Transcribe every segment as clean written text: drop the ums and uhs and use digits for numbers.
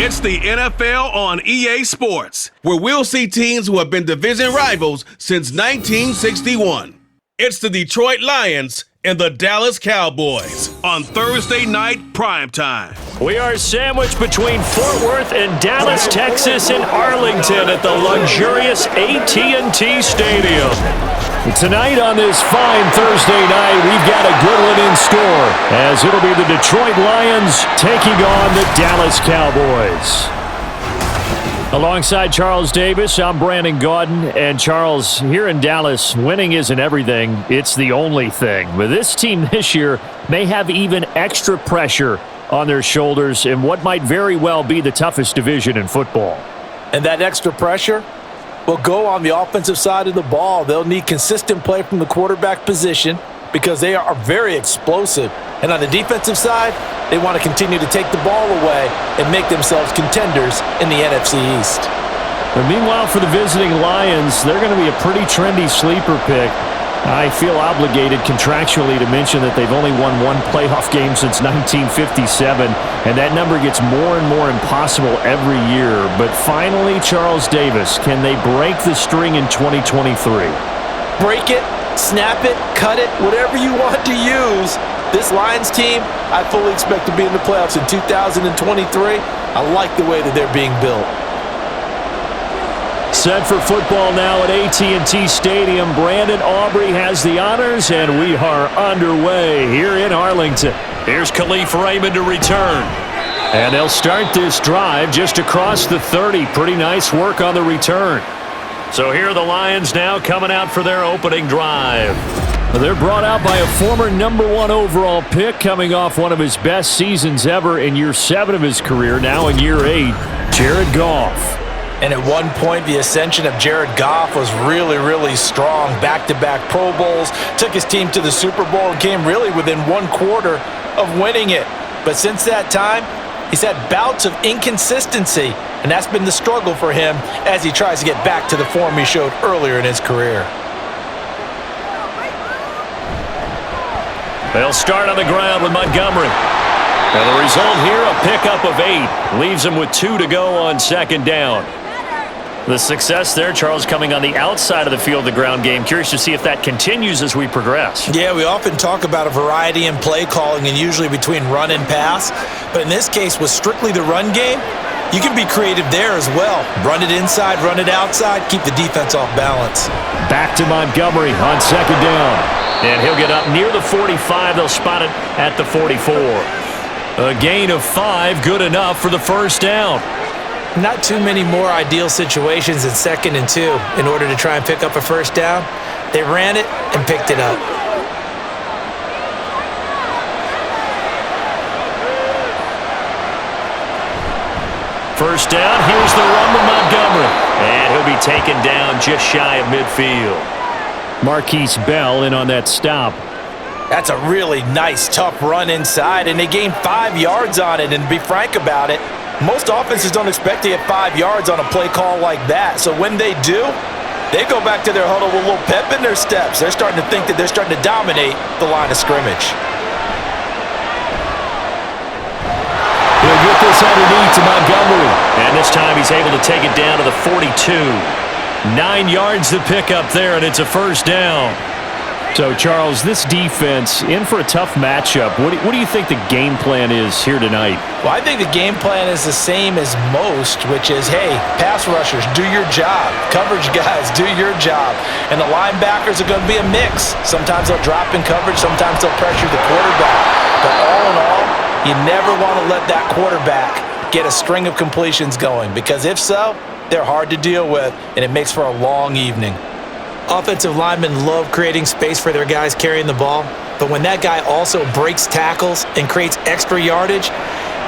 It's the NFL on EA Sports, where we'll see teams who have been division rivals since 1961. It's the Detroit Lions and the Dallas Cowboys on Thursday night primetime. We are sandwiched between Fort Worth and Dallas, Texas, and Arlington at the luxurious AT&T Stadium. Tonight on this fine Thursday night, we've got a good one in store, as it'll be the Detroit Lions taking on the Dallas Cowboys. Alongside Charles Davis, I'm Brandon Gaudin. And Charles, here in Dallas, winning isn't everything, it's the only thing. But this team this year may have even extra pressure on their shoulders in what might very well be the toughest division in football. And that extra pressure will go on the offensive side of the ball. They'll need consistent play from the quarterback position because they are very explosive. And on the defensive side, they want to continue to take the ball away and make themselves contenders in the NFC East. And meanwhile, for the visiting Lions, they're going to be a pretty trendy sleeper pick. I feel obligated contractually to mention that they've only won one playoff game since 1957, and that number gets more and more impossible every year. But finally, Charles Davis, can they break the string in 2023? Break it, snap it, cut it, whatever you want to use. This Lions team, I fully expect to be in the playoffs in 2023. I like the way that they're being built. Set for football now at AT&T Stadium. Brandon Aubrey has the honors, and we are underway here in Arlington. Here's Khalif Raymond to return. And they'll start this drive just across the 30. Pretty nice work on the return. So here are the Lions now coming out for their opening drive. They're brought out by a former #1 overall pick, coming off one of his best seasons ever in year 7 of his career, now in year 8, Jared Goff. And at one point, the ascension of Jared Goff was really, really strong. Back-to-back Pro Bowls, took his team to the Super Bowl, and came really within 1/4 of winning it. But since that time, he's had bouts of inconsistency, and that's been the struggle for him as he tries to get back to the form he showed earlier in his career. They'll start on the ground with Montgomery. And the result here, a pickup of 8. Leaves him with 2 to go on second down. The success there, Charles, coming on the outside of the field, the ground game. Curious to see if that continues as we progress. Yeah, we often talk about a variety in play calling and usually between run and pass. But in this case, with strictly the run game, you can be creative there as well. Run it inside, run it outside, keep the defense off balance. Back to Montgomery on second down. And he'll get up near the 45. They'll spot it at the 44. A gain of 5, good enough for the first down. Not too many more ideal situations than 2nd and 2 in order to try and pick up a first down. They ran it and picked it up. First down, here's the run with Montgomery. And he'll be taken down just shy of midfield. Marquise Bell in on that stop. That's a really nice, tough run inside, and they gained 5 yards on it. And to be frank about it, most offenses don't expect to get 5 yards on a play call like that. So when they do, they go back to their huddle with a little pep in their steps. They're starting to think that they're starting to dominate the line of scrimmage. He'll get this underneath to Montgomery. And this time he's able to take it down to the 42. 9 yards to pick up there, and it's a first down. So, Charles, this defense in for a tough matchup. What do you think the game plan is here tonight? Well, I think the game plan is the same as most, which is, hey, pass rushers, do your job. Coverage guys, do your job. And the linebackers are going to be a mix. Sometimes they'll drop in coverage. Sometimes they'll pressure the quarterback. But all in all, you never want to let that quarterback get a string of completions going, because if so, they're hard to deal with, and it makes for a long evening. Offensive linemen love creating space for their guys carrying the ball, but when that guy also breaks tackles and creates extra yardage,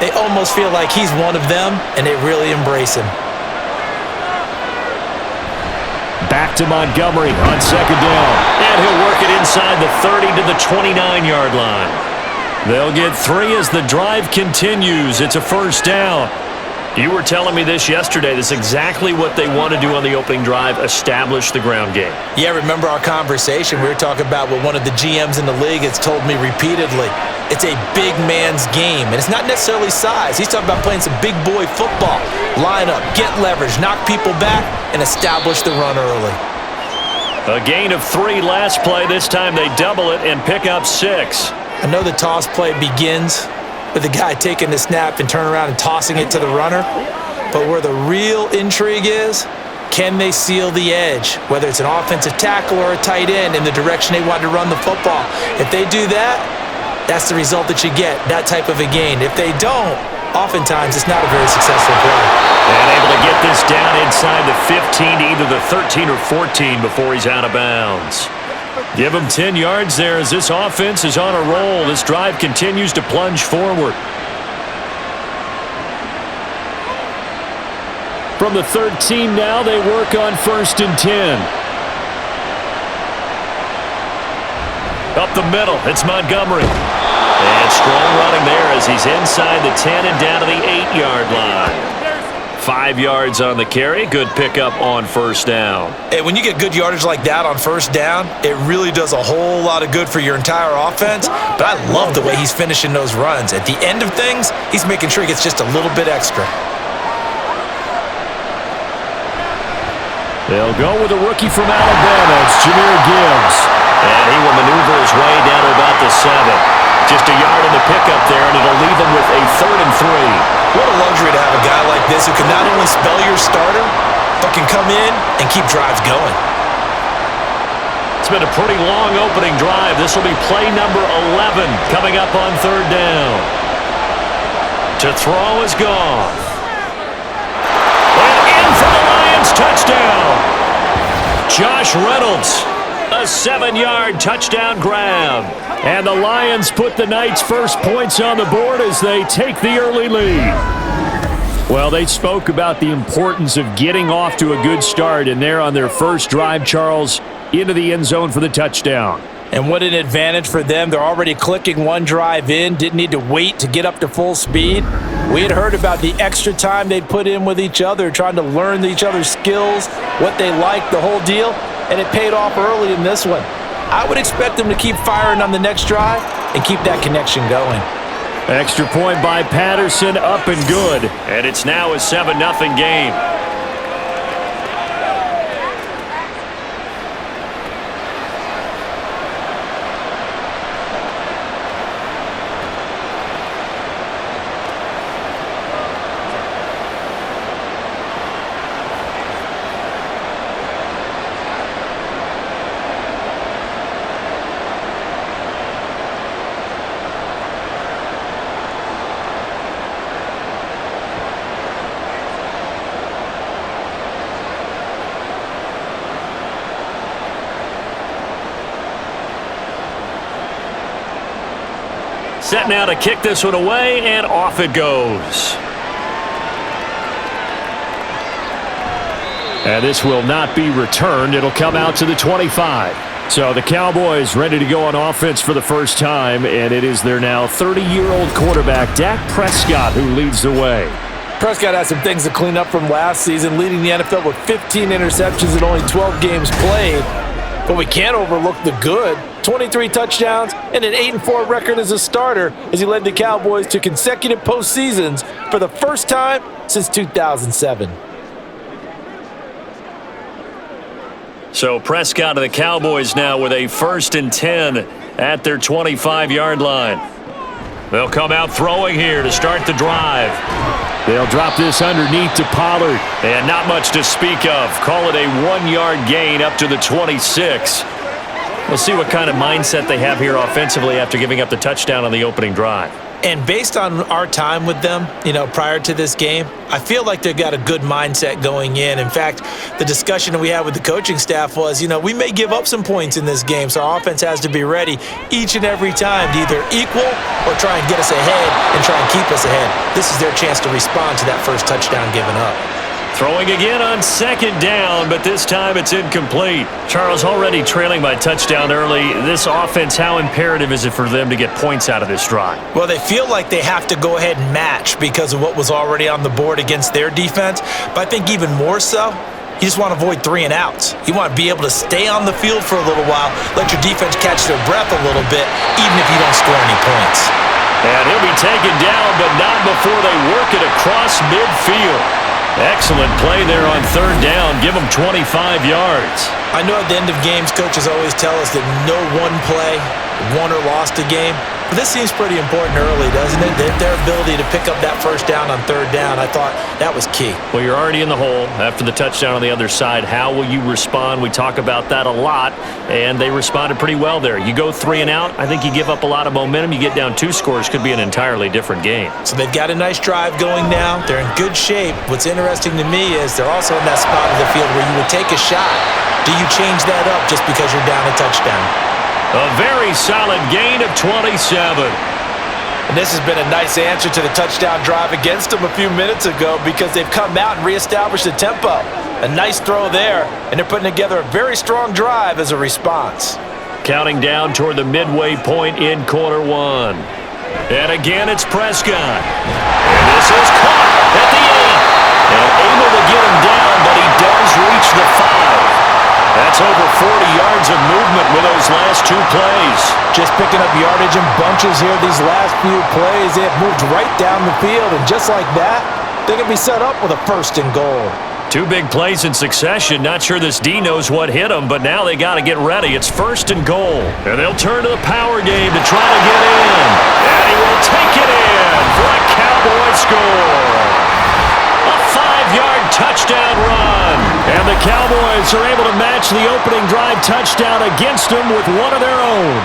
they almost feel like he's one of them, and they really embrace him. Back to Montgomery on second down, and he'll work it inside the 30 to the 29-yard line. They'll get 3 as the drive continues. It's a first down. You were telling me this yesterday. This is exactly what they want to do on the opening drive, establish the ground game. Yeah, remember our conversation? We were talking about what one of the GMs in the league has told me repeatedly. it's a big man's game. And it's not necessarily size. He's talking about playing some big boy football. Line up, get leverage, knock people back, and establish the run early. A gain of 3 last play. This time they double it and pick up 6. I know the toss play begins with the guy taking the snap and turning around and tossing it to the runner. But where the real intrigue is, can they seal the edge, whether it's an offensive tackle or a tight end, in the direction they want to run the football? If they do that, that's the result that you get, that type of a gain. If they don't, oftentimes it's not a very successful play. And able to get this down inside the 15 to either the 13 or 14 before he's out of bounds. Give him 10 yards there as this offense is on a roll. This drive continues to plunge forward. From the 13 now, they work on 1st and 10. Up the middle, it's Montgomery. And strong running there as he's inside the 10 and down to the 8-yard line. 5 yards on the carry. Good pickup on 1st down. Hey, when you get good yardage like that on 1st down, it really does a whole lot of good for your entire offense. But I love the way he's finishing those runs. At the end of things, he's making sure he gets just a little bit extra. They'll go with a rookie from Alabama. It's Jahmyr Gibbs. And he will maneuver his way down to about the 7. Just a yard in the pickup there, and it'll leave him with a 3rd and 3. What a luxury to have a guy like this who can not only spell your starter, but can come in and keep drives going. It's been a pretty long opening drive. This will be play number 11 coming up on 3rd down. To throw is gone. And in for the Lions, touchdown. Josh Reynolds, a 7-yard touchdown grab. And the Lions put the Knights' first points on the board as they take the early lead. Well, they spoke about the importance of getting off to a good start, and they're on their first drive, Charles, into the end zone for the touchdown. And what an advantage for them. They're already clicking one drive in, didn't need to wait to get up to full speed. We had heard about the extra time they'd put in with each other, trying to learn each other's skills, what they liked, the whole deal, and it paid off early in this one. I would expect them to keep firing on the next drive and keep that connection going. Extra point by Patterson, up and good. And it's now a 7-0 game. Set now to kick this one away, and off it goes. And this will not be returned. It'll come out to the 25. So the Cowboys ready to go on offense for the first time, and it is their now 30-year-old quarterback, Dak Prescott, who leads the way. Prescott has some things to clean up from last season, leading the NFL with 15 interceptions and only 12 games played. But we can't overlook the good. 23 touchdowns and an 8-4 record as a starter as he led the Cowboys to consecutive postseasons for the first time since 2007. So Prescott of the Cowboys now with a 1st and 10 at their 25-yard line. They'll come out throwing here to start the drive. They'll drop this underneath to Pollard. And not much to speak of. Call it a 1-yard gain up to the 26. We'll see what kind of mindset they have here offensively after giving up the touchdown on the opening drive. And based on our time with them, prior to this game, I feel like they've got a good mindset going in. In fact, the discussion that we had with the coaching staff was, we may give up some points in this game, so our offense has to be ready each and every time to either equal or try and get us ahead and try and keep us ahead. This is their chance to respond to that first touchdown given up. Throwing again on 2nd down, but this time it's incomplete. Charles, already trailing by touchdown early. This offense, how imperative is it for them to get points out of this drive? Well, they feel like they have to go ahead and match because of what was already on the board against their defense. But I think even more so, You just want to avoid 3 and outs. You want to be able to stay on the field for a little while, let your defense catch their breath a little bit, even if you don't score any points. And he'll be taken down, but not before they work it across midfield. Excellent play there on 3rd down. Give them 25 yards. I know at the end of games, coaches always tell us that no one play won or lost a game. But this seems pretty important early, doesn't it? Their ability to pick up that 1st down on 3rd down, I thought that was key. Well, you're already in the hole after the touchdown on the other side. How will you respond? We talk about that a lot, and they responded pretty well there. You go 3 and out, I think you give up a lot of momentum. You get down 2 scores, could be an entirely different game. So they've got a nice drive going now. They're in good shape. What's interesting to me is they're also in that spot of the field where you would take a shot. Do you change that up just because you're down a touchdown? A very solid gain of 27. And this has been a nice answer to the touchdown drive against them a few minutes ago because they've come out and reestablished the tempo. A nice throw there, and they're putting together a very strong drive as a response. Counting down toward the midway point in quarter 1. And again, it's Prescott. And this is caught at the 8. And able to get him down, but he does reach the 5. That's over 40 yards of movement with those last 2 plays. Just picking up yardage in bunches here these last few plays. They have moved right down the field, and just like that, they can be set up with a 1st and goal. 2 big plays in succession. Not sure this D knows what hit him, but now they got to get ready. It's 1st and goal. And they'll turn to the power game to try to get in. And he will take it in for a Cowboy score. A 5-yard touchdown run. And the Cowboys are able to match the opening drive touchdown against them with one of their own.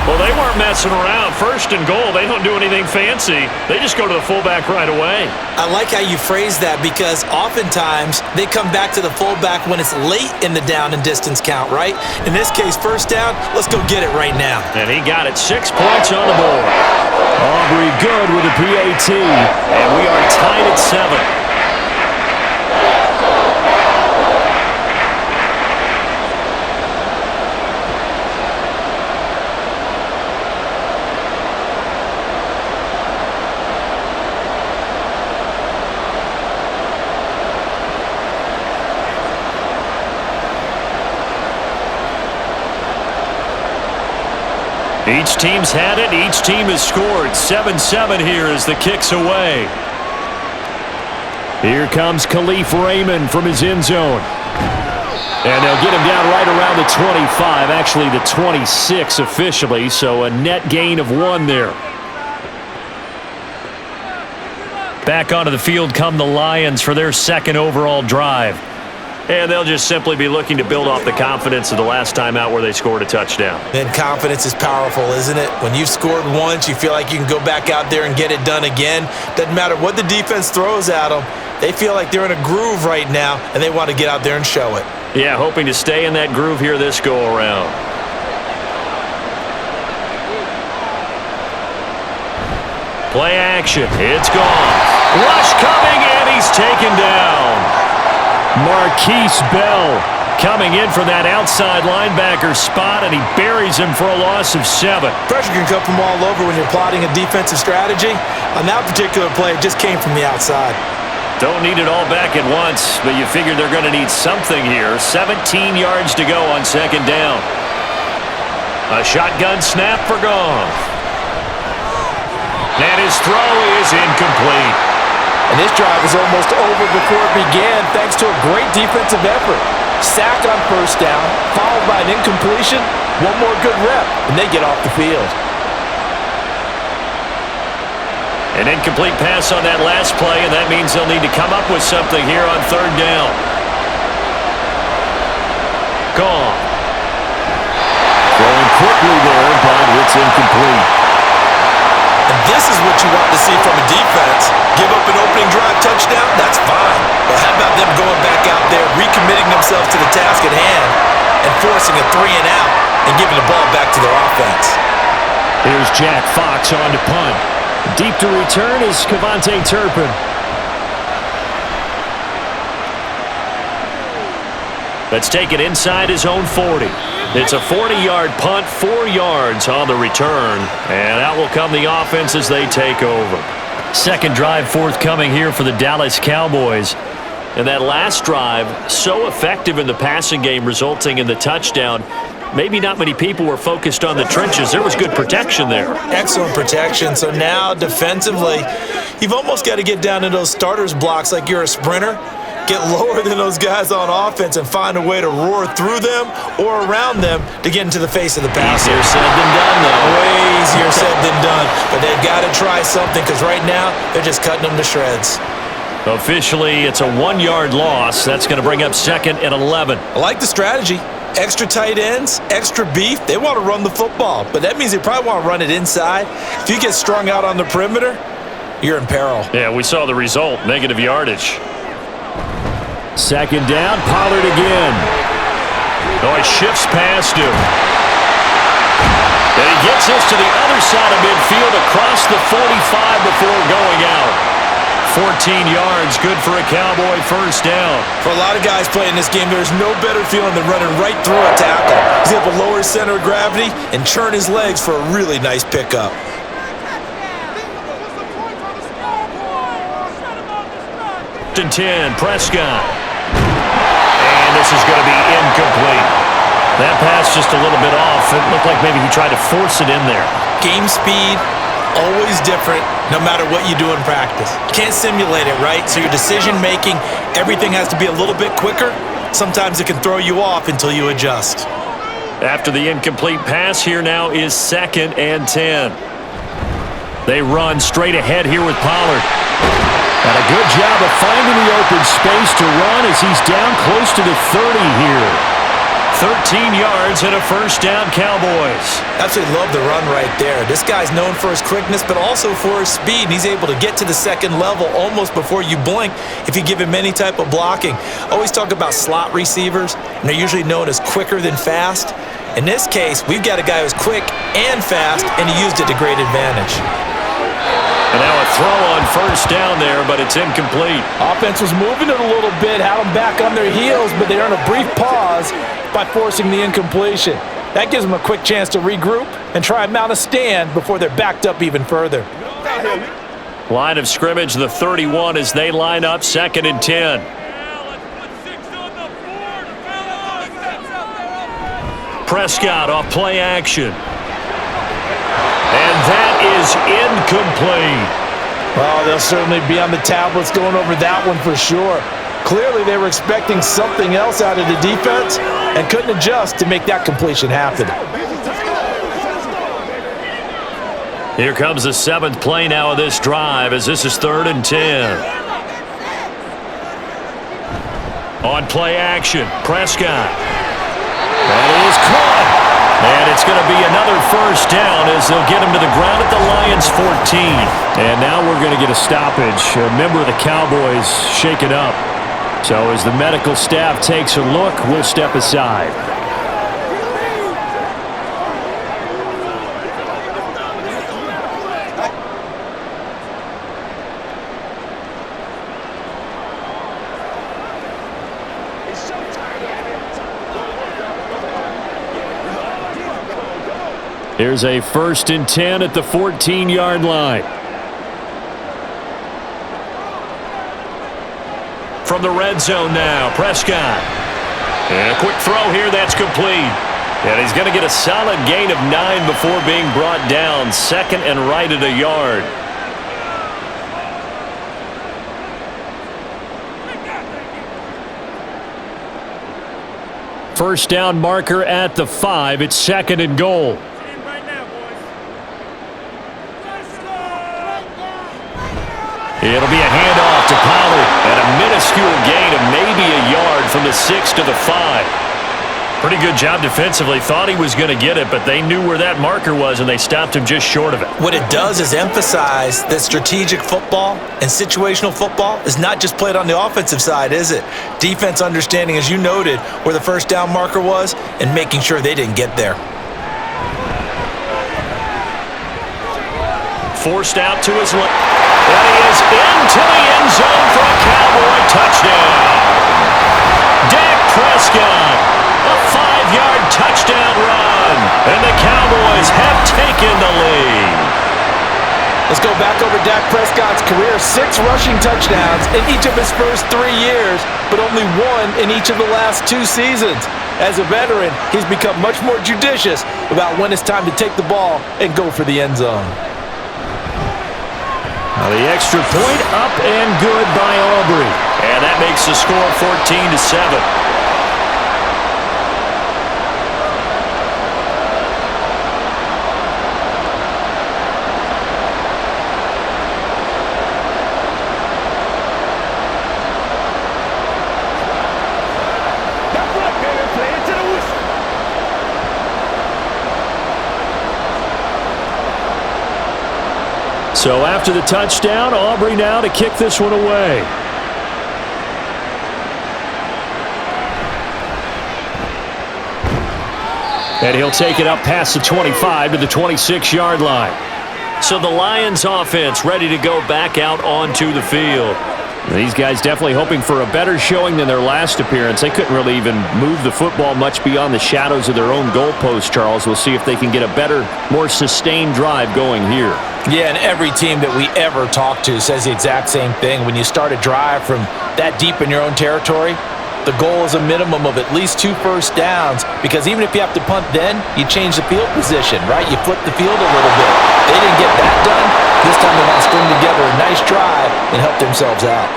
Well, they weren't messing around. 1st and goal, they don't do anything fancy. They just go to the fullback right away. I like how you phrase that because oftentimes they come back to the fullback when it's late in the down and distance count, right? In this case, 1st down, let's go get it right now. And he got it. 6 points on the board. Aubrey good with a PAT. And we are tied at 7. Each team's had it. Each team has scored. 7-7 here as the kick's away. Here comes Khalif Raymond from his end zone. And they'll get him down right around the 25. Actually, the 26 officially. So a net gain of 1 there. Back onto the field come the Lions for their 2nd overall drive. And they'll just simply be looking to build off the confidence of the last time out where they scored a touchdown. And confidence is powerful, isn't it? When you've scored once, you feel like you can go back out there and get it done again. Doesn't matter what the defense throws at them. They feel like they're in a groove right now, and they want to get out there and show it. Yeah, hoping to stay in that groove here this go-around. Play action. It's gone. Rush coming, and he's taken down. Marquise Bell coming in for that outside linebacker spot, and he buries him for a loss of 7. Pressure can come from all over when you're plotting a defensive strategy. On that particular play, it just came from the outside. Don't need it all back at once, but you figure they're going to need something here. 17 yards to go on 2nd down. A shotgun snap for Goff. And his throw is incomplete. And this drive was almost over before it began thanks to a great defensive effort. Sack on 1st down, followed by an incompletion, 1 more good rep, and they get off the field. An incomplete pass on that last play, and that means they'll need to come up with something here on 3rd down. Gone. Throwing quickly there, but it's incomplete. And this is what you want to see from a defense. Give up an opening drive touchdown, that's fine. But how about them going back out there, recommitting themselves to the task at hand, and forcing a 3 and out, and giving the ball back to their offense. Here's Jack Fox on to punt. Deep to return is Kevontae Turpin. Let's take it inside his own 40. It's a 40-yard punt, 4 yards on the return. And out will come the offense as they take over. 2nd drive forthcoming here for the Dallas Cowboys. And that last drive, so effective in the passing game, resulting in the touchdown. Maybe not many people were focused on the trenches. There was good protection there. Excellent protection. So now, defensively, you've almost got to get down to those starters blocks like you're a sprinter. Get lower than those guys on offense and find a way to roar through them or around them to get into the face of the passer. Easier said than done, though. Way easier said than done. But they've got to try something because right now they're just cutting them to shreds. Officially, it's a 1-yard loss. That's going to bring up 2nd and 11. I like the strategy. Extra tight ends, extra beef. They want to run the football, but that means they probably want to run it inside. If you get strung out on the perimeter, you're in peril. Yeah, we saw the result, negative yardage. 2nd down, Pollard again. Oh, he shifts past him. And he gets us to the other side of midfield across the 45 before going out. 14 yards, good for a Cowboy first down. For a lot of guys playing this game, there's no better feeling than running right through a tackle. He's able to lower his center of gravity and churn his legs for a really nice pickup. 10, Prescott. And this is going to be incomplete. That pass just a little bit off. It looked like maybe he tried to force it in there. Game speed, always different, no matter what you do in practice. You can't simulate it, right? So your decision-making, everything has to be a little bit quicker. Sometimes it can throw you off until you adjust. After the incomplete pass, here now is 2nd and 10. They run straight ahead here with Pollard. And a good job of finding the open space to run as he's down close to the 30 here. 13 yards and a first down, Cowboys. Absolutely love the run right there. This guy's known for his quickness, but also for his speed. And he's able to get to the second level almost before you blink if you give him any type of blocking. Always talk about slot receivers, and they're usually known as quicker than fast. In this case, we've got a guy who's quick and fast, and he used it to great advantage. And now a throw on first down there, but it's incomplete. Offense was moving it a little bit, had them back on their heels, but they earned a brief pause by forcing the incompletion. That gives them a quick chance to regroup and try and mount a stand before they're backed up even further. Line of scrimmage, the 31 as they line up, 2nd and 10. Prescott off play action. And that is incomplete. Well, they'll certainly be on the tablets going over that one for sure. Clearly, they were expecting something else out of the defense and couldn't adjust to make that completion happen. Here comes the 7th play now of this drive as this is 3rd and 10. On play action, Prescott. That is caught. And it's going to be another first down as they'll get him to the ground at the Lions' 14. And now we're going to get a stoppage. A member of the Cowboys shaken up. So as the medical staff takes a look, we'll step aside. Here's a 1st and 10 at the 14-yard line. From the red zone now, Prescott. And a quick throw here, that's complete. And he's going to get a solid gain of 9 before being brought down. 2nd and right at a yard. First down marker at the 5. It's 2nd and goal. It'll be a handoff to Pollard and a minuscule gain of maybe a yard from the 6 to the 5. Pretty good job defensively. Thought he was going to get it, but they knew where that marker was, and they stopped him just short of it. What it does is emphasize that strategic football and situational football is not just played on the offensive side, is it? Defense understanding, as you noted, where the first down marker was and making sure they didn't get there. Forced out to his left. And he is into the end zone for a Cowboy touchdown. Dak Prescott, a 5-yard touchdown run, and the Cowboys have taken the lead. Let's go back over Dak Prescott's career. 6 rushing touchdowns in each of his first 3 years, but only 1 in each of the last 2 seasons. As a veteran, he's become much more judicious about when it's time to take the ball and go for the end zone. Now the extra point up and good by Aubrey. And that makes the score 14-7. So after the touchdown, Aubrey now to kick this one away. And he'll take it up past the 25 to the 26-yard line. So the Lions offense ready to go back out onto the field. These guys definitely hoping for a better showing than their last appearance. They couldn't really even move the football much beyond the shadows of their own goalpost, Charles. We'll see if they can get a better, more sustained drive going here. Yeah, and every team that we ever talk to says the exact same thing. When you start a drive from that deep in your own territory, the goal is a minimum of at least 2 first downs, because even if you have to punt then, you change the field position, right? You flip the field a little bit. They didn't get that done. This time they want to string together a nice drive and help themselves out.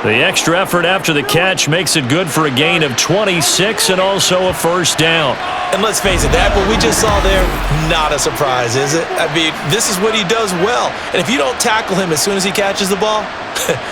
The extra effort after the catch makes it good for a gain of 26 and also a first down. And let's face it, that what we just saw there, not a surprise, is it? I mean, this is what he does well. And if you don't tackle him as soon as he catches the ball,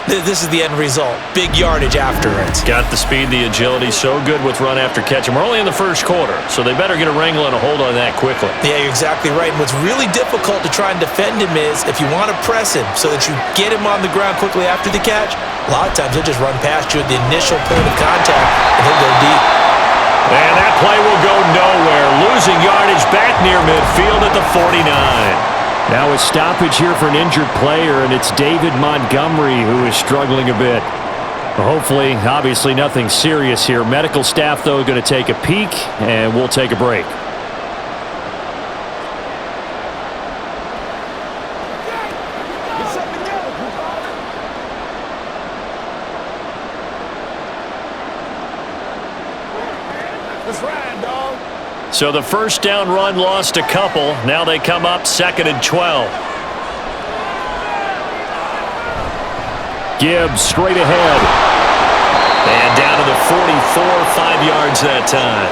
this is the end result. Big yardage afterwards. Got the speed, the agility, so good with run after catch. And we're only in the first quarter, so they better get a wrangle and a hold on that quickly. Yeah, you're exactly right. And what's really difficult to try and defend him is if you want to press him so that you get him on the ground quickly after the catch, a lot of times he'll just run past you at the initial point of contact and he'll go deep. And that play will go nowhere. Losing yardage back near midfield at the 49. Now a stoppage here for an injured player, and it's David Montgomery who is struggling a bit. Hopefully, obviously nothing serious here. Medical staff, though, going to take a peek, and we'll take a break. So the first down run lost a couple. Now they come up 2nd and 12. Gibbs straight ahead. And down to the 44, 5 yards that time.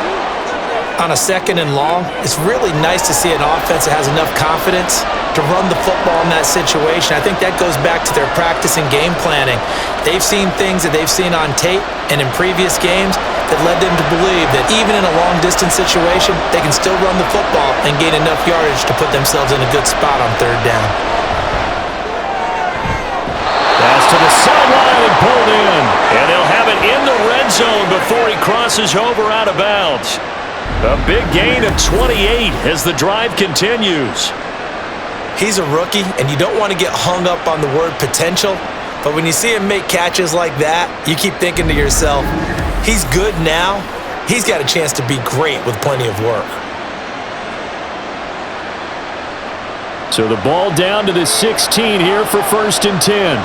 On a 2nd and long, it's really nice to see an offense that has enough confidence to run the football in that situation. I think that goes back to their practice and game planning. They've seen things that they've seen on tape and in previous games that led them to believe that even in a long-distance situation, they can still run the football and gain enough yardage to put themselves in a good spot on 3rd down. Pass to the sideline and pulled in. And they'll have it in the red zone before he crosses over out of bounds. A big gain of 28 as the drive continues. He's a rookie, and you don't want to get hung up on the word potential, but when you see him make catches like that, you keep thinking to yourself, he's good now. He's got a chance to be great with plenty of work. So the ball down to the 16 here for 1st and 10.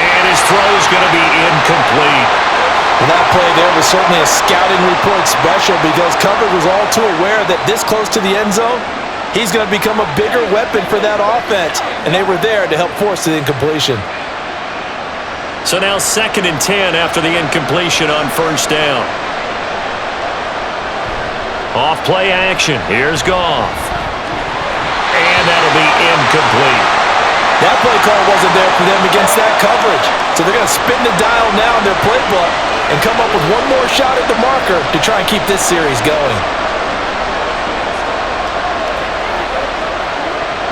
And his throw is going to be incomplete. Well, that play there was certainly a scouting report special because coverage was all too aware that this close to the end zone, he's going to become a bigger weapon for that offense, and they were there to help force the incompletion. So now 2nd and 10 after the incompletion on 1st down. Off play action. Here's Goff. And that'll be incomplete. That play call wasn't there for them against that coverage. So they're going to spin the dial now in their playbook and come up with one more shot at the marker to try and keep this series going.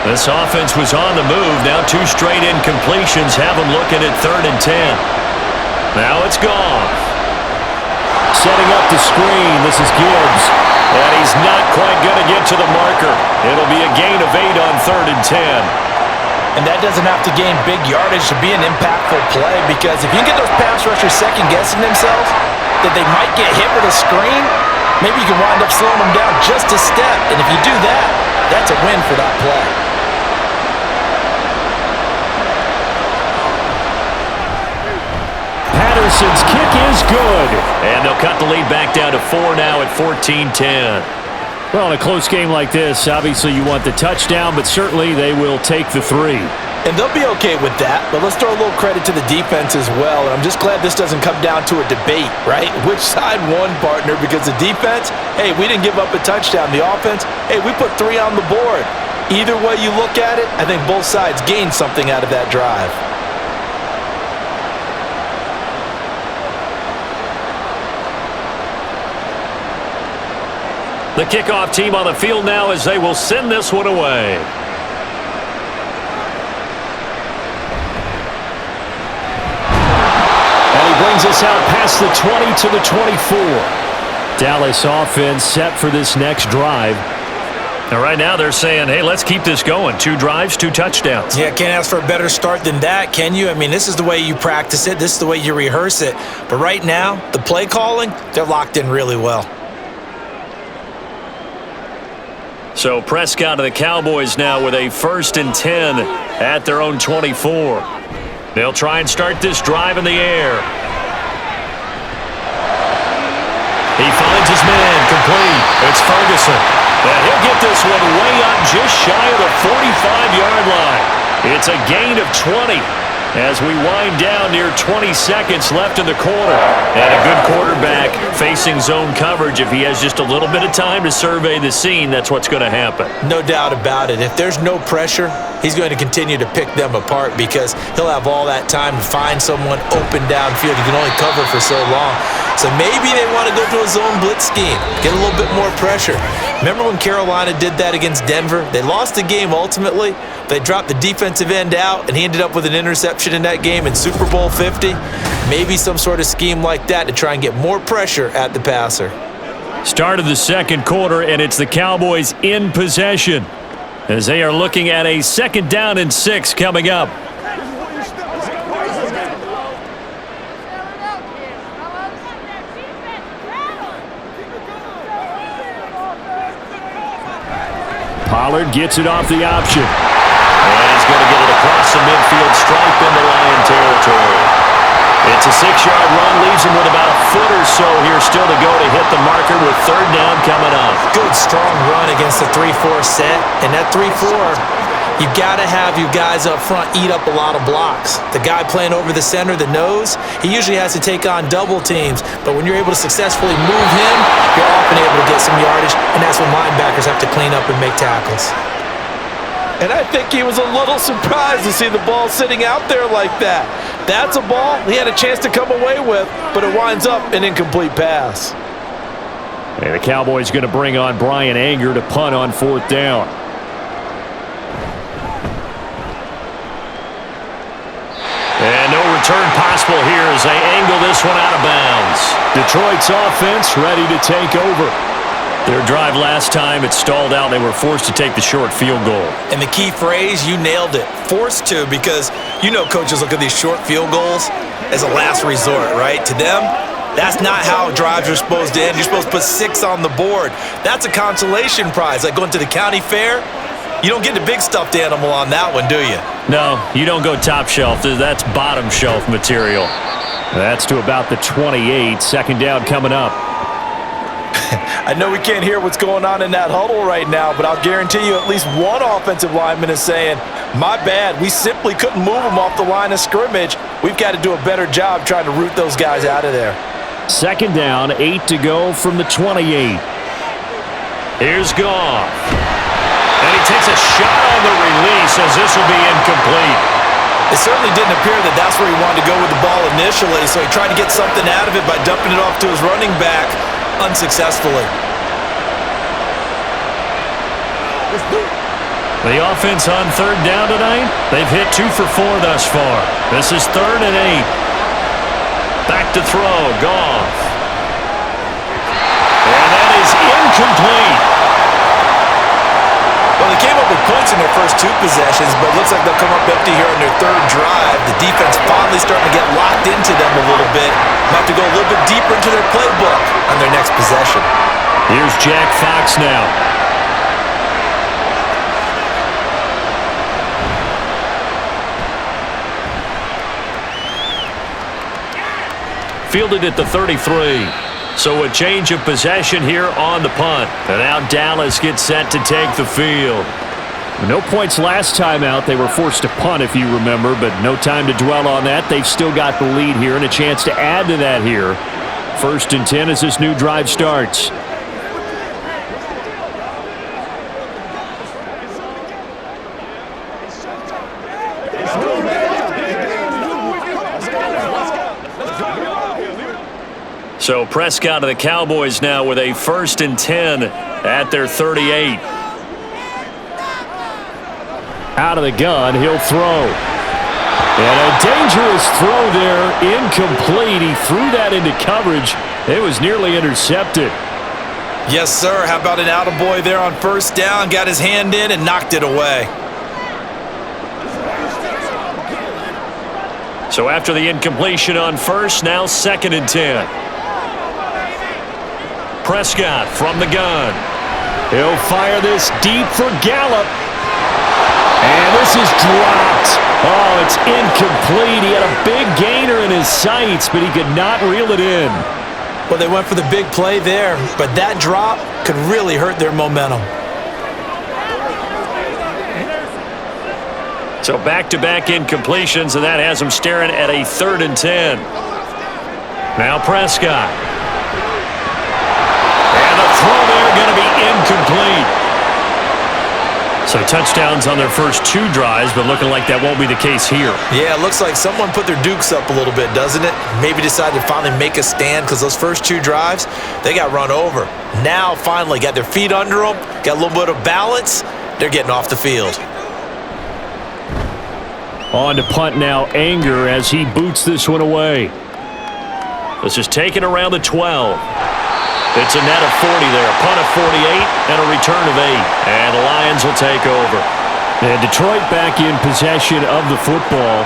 This offense was on the move. Now 2 straight incompletions have them looking at 3rd and 10. Now it's Goff. Setting up the screen. This is Gibbs. And he's not quite going to get to the marker. It'll be a gain of 8 on 3rd and 10. And that doesn't have to gain big yardage to be an impactful play, because if you can get those pass rushers second-guessing themselves that they might get hit with a screen, Maybe you can wind up slowing them down just a step, and if you do that, that's a win for that play. Patterson's kick is good. And they'll cut the lead back down to 4 now at 14-10. Well, in a close game like this, obviously you want the touchdown, but certainly they will take the 3. And they'll be okay with that, but let's throw a little credit to the defense as well. And I'm just glad this doesn't come down to a debate, right? Which side won, partner? Because the defense, hey, we didn't give up a touchdown. The offense, hey, we put 3 on the board. Either way you look at it, I think both sides gained something out of that drive. The kickoff team on the field now as they will send this one away. Brings us out past the 20 to the 24. Dallas offense set for this next drive. And right now they're saying, hey, let's keep this going. 2 drives, 2 touchdowns. Yeah, can't ask for a better start than that, can you? I mean, this is the way you practice it. This is the way you rehearse it. But right now, the play calling, they're locked in really well. So Prescott of the Cowboys now with a 1st and 10 at their own 24. They'll try and start this drive in the air. He finds his man, complete. It's Ferguson. And he'll get this one way up just shy of the 45-yard line. It's a gain of 20 as we wind down near 20 seconds left in the quarter. And a good quarterback facing zone coverage. If he has just a little bit of time to survey the scene, that's what's going to happen. No doubt about it. If there's no pressure, he's going to continue to pick them apart because he'll have all that time to find someone open downfield. He can only cover for so long. So maybe they want to go to a zone blitz scheme, get a little bit more pressure. Remember when Carolina did that against Denver? They lost the game ultimately. They dropped the defensive end out, and he ended up with an interception in that game in Super Bowl 50. Maybe some sort of scheme like that to try and get more pressure at the passer. Start of the second quarter, and it's the Cowboys in possession as they are looking at a 2nd down and 6 coming up. Pollard gets it off the option. And he's going to get it across the midfield stripe into Lion territory. It's a 6-yard run, leaves him with about a foot or so here still to go to hit the marker with 3rd down coming up. Good, strong run against the 3-4 set. And that 3-4, you've got to have you guys up front eat up a lot of blocks. The guy playing over the center, the nose, he usually has to take on double teams. But when you're able to successfully move him, you're often able to get some yardage, and that's when linebackers have to clean up and make tackles. And I think he was a little surprised to see the ball sitting out there like that. That's a ball he had a chance to come away with, but it winds up an incomplete pass. And the Cowboys going to bring on Brian Anger to punt on 4th down. And no return possible here as they angle this one out of bounds. Detroit's offense ready to take over. Their drive last time, it stalled out. They were forced to take the short field goal. And the key phrase, you nailed it. Forced to, because you know coaches look at these short field goals as a last resort, right? To them, that's not how drives are supposed to end. You're supposed to put 6 on the board. That's a consolation prize. Like going to the county fair, you don't get the big stuffed animal on that one, do you? No, you don't go top shelf. That's bottom shelf material. That's to about the 28. 2nd down coming up. I know we can't hear what's going on in that huddle right now, but I'll guarantee you at least one offensive lineman is saying, my bad, we simply couldn't move them off the line of scrimmage. We've got to do a better job trying to root those guys out of there. 2nd down, 8 to go from the 28. Here's Goff. And he takes a shot on the release as this will be incomplete. It certainly didn't appear that that's where he wanted to go with the ball initially, so he tried to get something out of it by dumping it off to his running back unsuccessfully. The offense on 3rd down tonight, they've hit 2 for 4 thus far. This is 3rd and 8. Back to throw, Goff. And that is incomplete. Well, they came up with points in their first 2 possessions, but it looks like they'll come up empty here on their 3rd drive. The defense finally starting to get locked into them a little bit. Might have to go a little bit deeper into their playbook on their next possession. Here's Jack Fox now. Fielded at the 33. So a change of possession here on the punt. And now Dallas gets set to take the field. No points last time out. They were forced to punt, if you remember, but no time to dwell on that. They've still got the lead here and a chance to add to that here. 1st and 10 as this new drive starts. So Prescott of the Cowboys now with a 1st and 10 at their 38. Out of the gun, he'll throw. And a dangerous throw there, incomplete. He threw that into coverage. It was nearly intercepted. Yes, sir. How about an attaboy there on 1st down? Got his hand in and knocked it away. So after the incompletion on 1st, now 2nd and 10. Prescott from the gun. He'll fire this deep for Gallup. And this is dropped. Oh, it's incomplete. He had a big gainer in his sights, but he could not reel it in. Well, they went for the big play there, but that drop could really hurt their momentum. So back-to-back incompletions, and that has them staring at a 3rd and 10. Now Prescott. And the throw there going to be incomplete. So touchdowns on their first 2 drives, but looking like that won't be the case here. Yeah, it looks like someone put their dukes up a little bit, doesn't it? Maybe decided to finally make a stand because those first 2 drives, they got run over. Now finally got their feet under them, got a little bit of balance. They're getting off the field. On to punt now, Anger as he boots this one away. This is taken around the 12. It's a net of 40 there, a punt of 48 and a return of 8. And the Lions will take over. And Detroit back in possession of the football.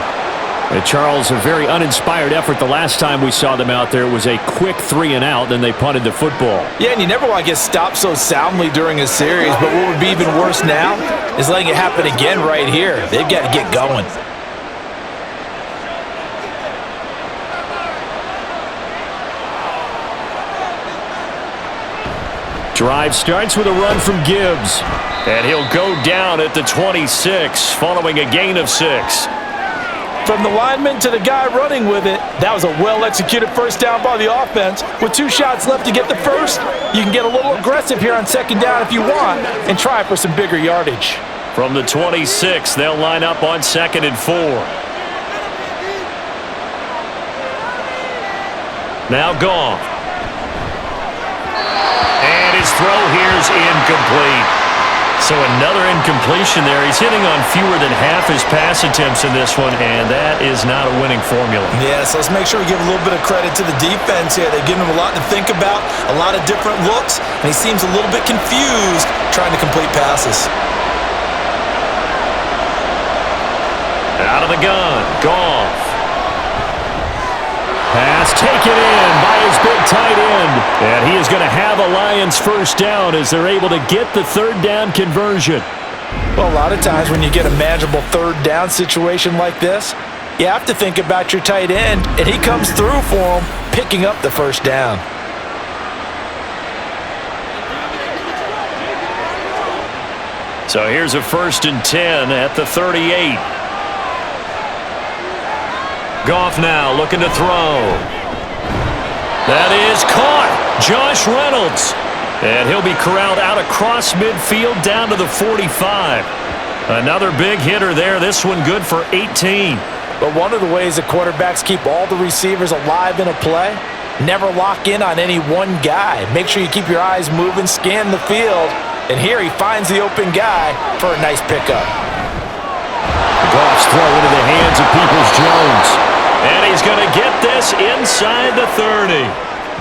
And Charles, a very uninspired effort the last time we saw them out there. It was a quick 3 and out, then they punted the football. Yeah, and you never want to get stopped so soundly during a series, but what would be even worse now is letting it happen again right here. They've got to get going. Drive starts with a run from Gibbs. And he'll go down at the 26 following a gain of 6. From the lineman to the guy running with it, that was a well-executed 1st down by the offense. With 2 shots left to get the 1st, you can get a little aggressive here on 2nd down if you want and try for some bigger yardage. From the 26, they'll line up on 2nd and 4. Now Goff. And his throw here is incomplete. So another incompletion there. He's hitting on fewer than half his pass attempts in this one, and that is not a winning formula. Yeah, so let's make sure we give a little bit of credit to the defense here. They've given him a lot to think about, a lot of different looks, and he seems a little bit confused trying to complete passes. Out of the gun, Goff. Pass taken in by his big tight end. And he is going to have a Lions 1st down as they're able to get the 3rd down conversion. Well, a lot of times when you get a manageable 3rd down situation like this, you have to think about your tight end, and he comes through for him, picking up the 1st down. So here's a 1st and 10 at the 38. Goff now looking to throw. That is caught. Josh Reynolds. And he'll be corralled out across midfield down to the 45. Another big hitter there. This one good for 18. But one of the ways that quarterbacks keep all the receivers alive in a play, never lock in on any one guy. Make sure you keep your eyes moving, scan the field. And here he finds the open guy for a nice pickup. Goff's throw into the hands of Peoples-Jones. And he's going to get this inside the 30.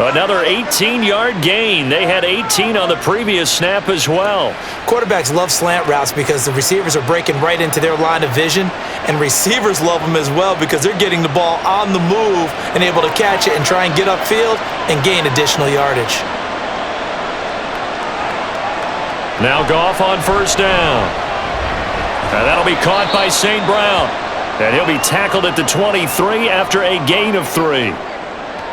Another 18-yard gain. They had 18 on the previous snap as well. Quarterbacks love slant routes because the receivers are breaking right into their line of vision, and receivers love them as well because they're getting the ball on the move and able to catch it and try and get upfield and gain additional yardage. Now Goff on first down. And that'll be caught by St. Brown. And he'll be tackled at the 23 after a gain of 3.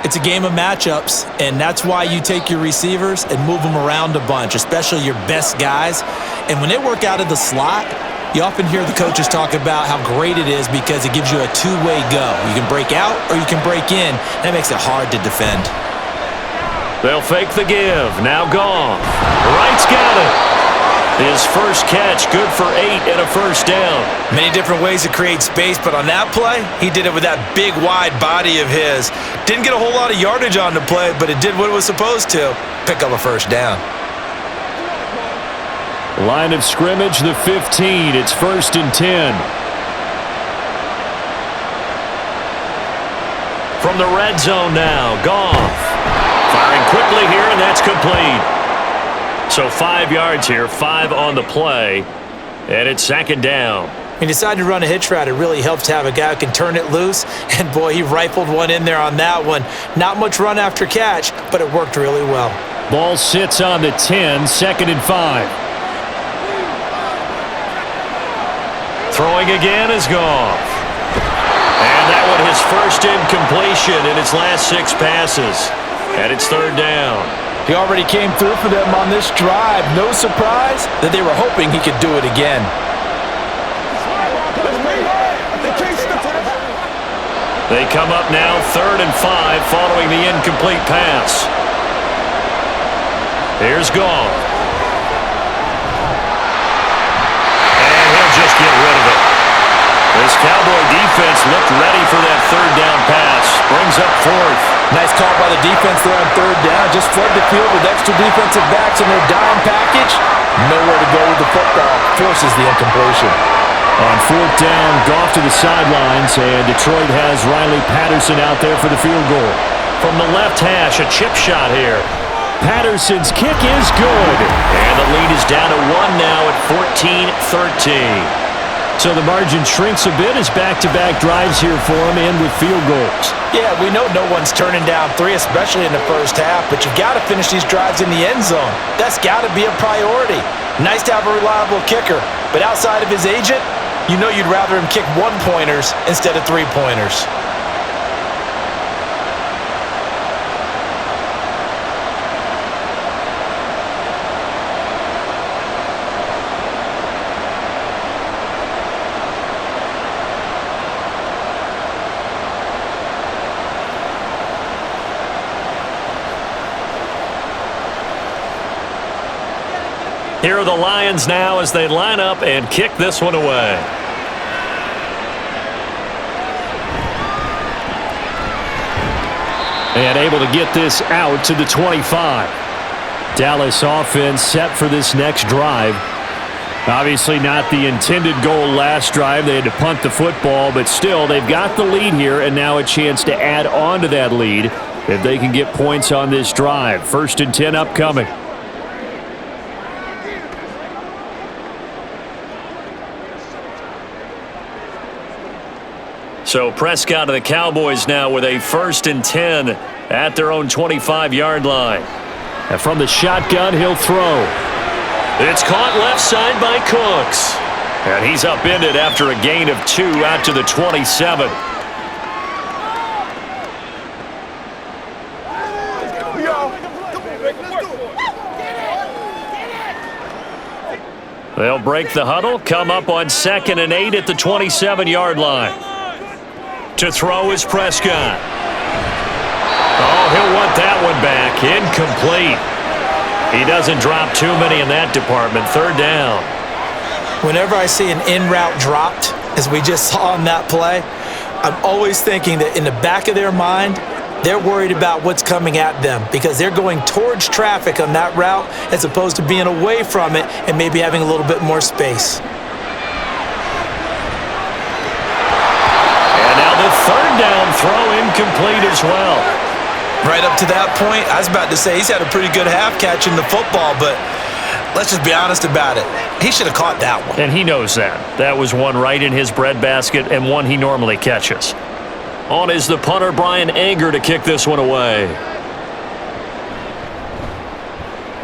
It's a game of matchups, and that's why you take your receivers and move them around a bunch, especially your best guys. And when they work out of the slot, you often hear the coaches talk about how great it is because it gives you a two-way go. You can break out or you can break in. That makes it hard to defend. They'll fake the give. Now Goff. Wright's got it. His first catch, good for 8 and a first down. Many different ways to create space, but on that play, he did it with that big, wide body of his. Didn't get a whole lot of yardage on the play, but it did what it was supposed to. Pick up a first down. Line of scrimmage, the 15. It's 1st and 10. From the red zone now, Goff. Firing quickly here, and that's complete. So 5 yards here, 5 on the play, and it's 2nd down. He decided to run a hitch route. It really helps to have a guy who can turn it loose, and boy, he rifled one in there on that one. Not much run after catch, but it worked really well. Ball sits on the 10, 2nd and 5. Throwing again is Goff. And that one his first incompletion in its last 6 passes. And it's 3rd down. He already came through for them on this drive. No surprise that they were hoping he could do it again. They come up now 3rd and 5 following the incomplete pass. Here's Goff. And he'll just get rid of it. This Cowboy defense looked ready for that 3rd down pass. Brings up 4th. Nice call by the defense there on 3rd down. Just flood the field with extra defensive backs in their dime package. Nowhere to go with the football. Forces the incompletion. On 4th down, Goff to the sidelines, and Detroit has Riley Patterson out there for the field goal. From the left hash, a chip shot here. Patterson's kick is good. And the lead is down to 1 now at 14-13. So the margin shrinks a bit as back-to-back drives here for him and with field goals. Yeah, we know no one's turning down 3, especially in the first half, but you've got to finish these drives in the end zone. That's got to be a priority. Nice to have a reliable kicker, but outside of his agent, you know you'd rather him kick 1-pointers instead of 3-pointers. Here are the Lions now as they line up and kick this one away. And able to get this out to the 25. Dallas offense set for this next drive. Obviously not the intended goal last drive. They had to punt the football, but still they've got the lead here and now a chance to add on to that lead if they can get points on this drive. 1st and 10 upcoming. So Prescott of the Cowboys now with a 1st and 10 at their own 25-yard line. And from the shotgun, he'll throw. It's caught left side by Cooks. And he's upended after a gain of 2 out to the 27. They'll break the huddle, come up on 2nd and 8 at the 27-yard line. To throw is Prescott. Oh, he'll want that one back. Incomplete. He doesn't drop too many in that department. 3rd down. Whenever I see an in-route dropped, as we just saw on that play, I'm always thinking that in the back of their mind, they're worried about what's coming at them because they're going towards traffic on that route as opposed to being away from it and maybe having a little bit more space. The 3rd down throw incomplete as well. Right up to that point, I was about to say he's had a pretty good half catching the football, but let's just be honest about it. He should have caught that one. And he knows that. That was one right in his breadbasket and one he normally catches. On is the punter, Brian Anger, to kick this one away.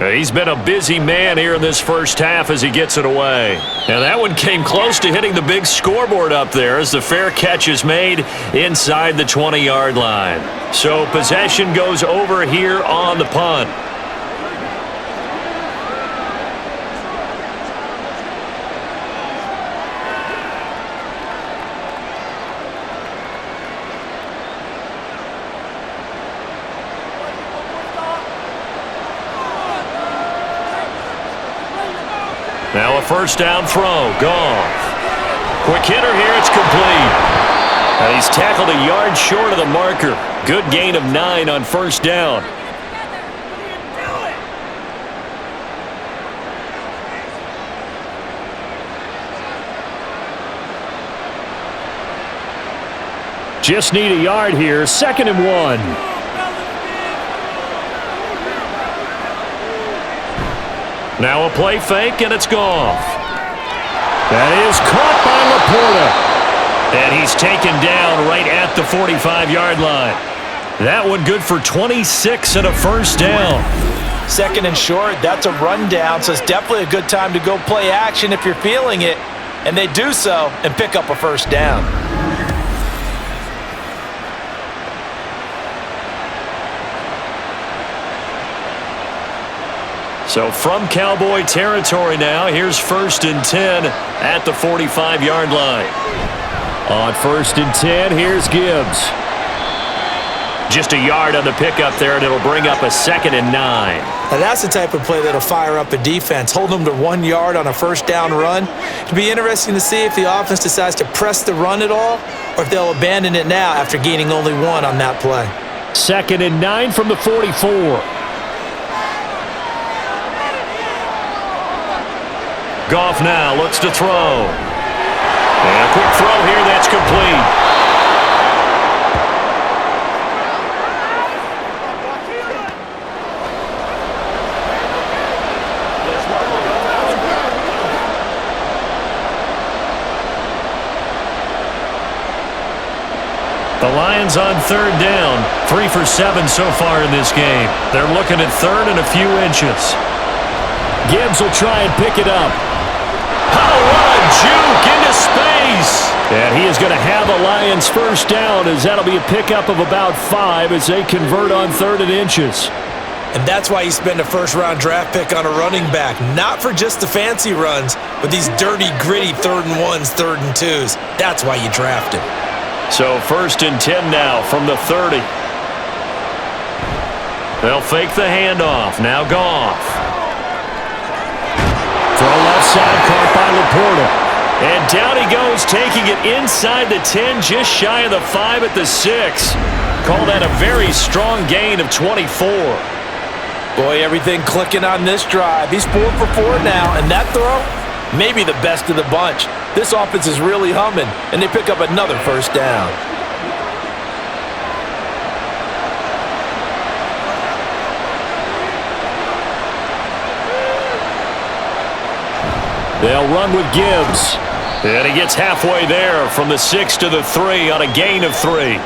He's been a busy man here in this first half as he gets it away. And that one came close to hitting the big scoreboard up there as the fair catch is made inside the 20-yard line. So possession goes over here on the punt. Now a first down throw. Goff. Quick hitter here. It's complete. And he's tackled a yard short of the marker. Good gain of 9 on first down. Just need a yard here. 2nd and 1. Now a play fake, and it's Goff. That is caught by Laporta. And he's taken down right at the 45-yard line. That one good for 26 and a first down. 2nd and short, that's a rundown, so it's definitely a good time to go play action if you're feeling it. And they do so and pick up a first down. So from Cowboy territory now, here's 1st and 10 at the 45-yard line. On 1st and 10, here's Gibbs. Just a yard on the pickup there, and it'll bring up a 2nd and 9. Now that's the type of play that'll fire up a defense. Hold them to 1 yard on a first down run. It'll be interesting to see if the offense decides to press the run at all or if they'll abandon it now after gaining only 1 on that play. 2nd and 9 from the 44. Goff now looks to throw. And a quick throw here, that's complete. The Lions on 3rd down, 3 for 7 so far in this game. They're looking at 3rd and a few inches. Gibbs will try and pick it up. Oh, what a juke into space. And he is going to have a Lions first down as that'll be a pickup of about 5 as they convert on 3rd and inches. And that's why you spend a first-round draft pick on a running back. Not for just the fancy runs, but these dirty, gritty 3rd and 1s, 3rd and 2s. That's why you draft him. So 1st and 10 now from the 30. They'll fake the handoff. Now Goff. Throw left side, caught by Laporta. And down he goes, taking it inside the 10, just shy of the 5 at the 6. Call that a very strong gain of 24. Boy, everything clicking on this drive. He's 4 for 4 now, and that throw, maybe the best of the bunch. This offense is really humming, and they pick up another first down. They'll run with Gibbs. And he gets halfway there from the 6 to the 3 on a gain of 3.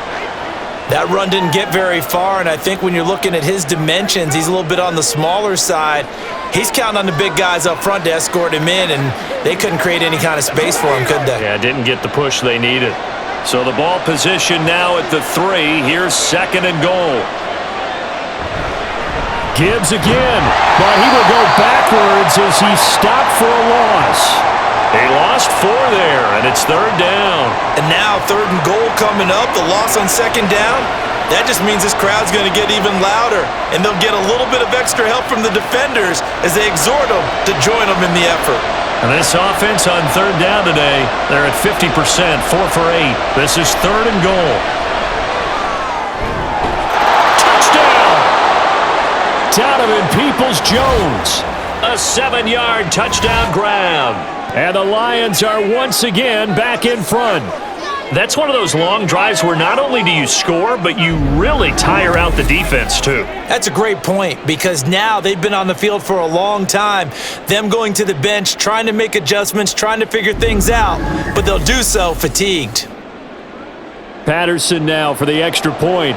That run didn't get very far, and I think when you're looking at his dimensions, he's a little bit on the smaller side. He's counting on the big guys up front to escort him in, and they couldn't create any kind of space for him, could they? Yeah, didn't get the push they needed. So the ball position now at the 3. Here's 2nd and goal. Gibbs again, but he will go backwards as he stopped for a loss. He lost 4 there, and it's 3rd down. And now 3rd and goal coming up, the loss on 2nd down. That just means this crowd's going to get even louder, and they'll get a little bit of extra help from the defenders as they exhort them to join them in the effort. And this offense on 3rd down today, they're at 50%, 4 for 8. This is 3rd and goal. Donovan Peoples-Jones, a 7-yard touchdown grab. And the Lions are once again back in front. That's one of those long drives where not only do you score, but you really tire out the defense too. That's a great point because now they've been on the field for a long time. Them going to the bench, trying to make adjustments, trying to figure things out, but they'll do so fatigued. Patterson now for the extra point.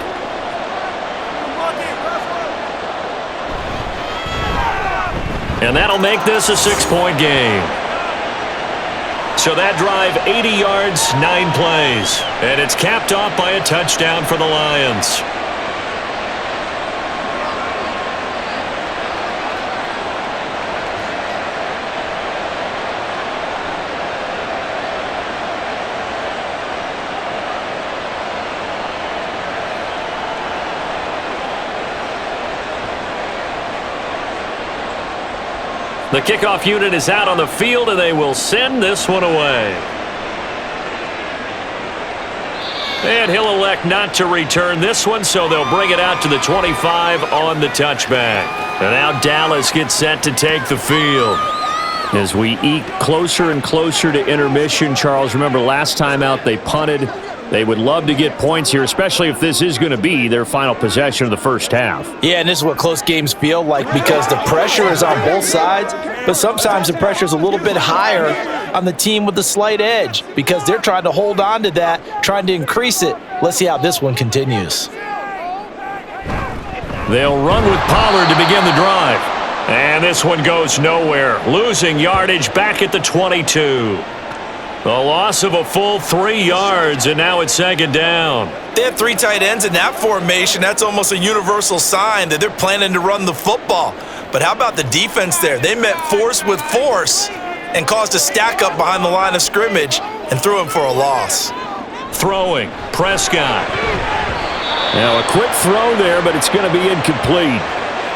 And that'll make this a 6-point game. So that drive, 80 yards, 9 plays. And it's capped off by a touchdown for the Lions. The kickoff unit is out on the field, and they will send this one away. And he'll elect not to return this one, so they'll bring it out to the 25 on the touchback. And now Dallas gets set to take the field. As we eke closer and closer to intermission, Charles, remember last time out they punted. They would love to get points here, especially if this is going to be their final possession of the first half. Yeah, and this is what close games feel like because the pressure is on both sides, but sometimes the pressure is a little bit higher on the team with the slight edge because they're trying to hold on to that, trying to increase it. Let's see how this one continues. They'll run with Pollard to begin the drive. And this one goes nowhere, losing yardage back at the 22. The loss of a full 3 yards, and now it's second down. They have 3 tight ends in that formation. That's almost a universal sign that they're planning to run the football. But how about the defense there? They met force with force and caused a stack up behind the line of scrimmage and threw him for a loss. Throwing, Prescott. Now a quick throw there, but it's going to be incomplete.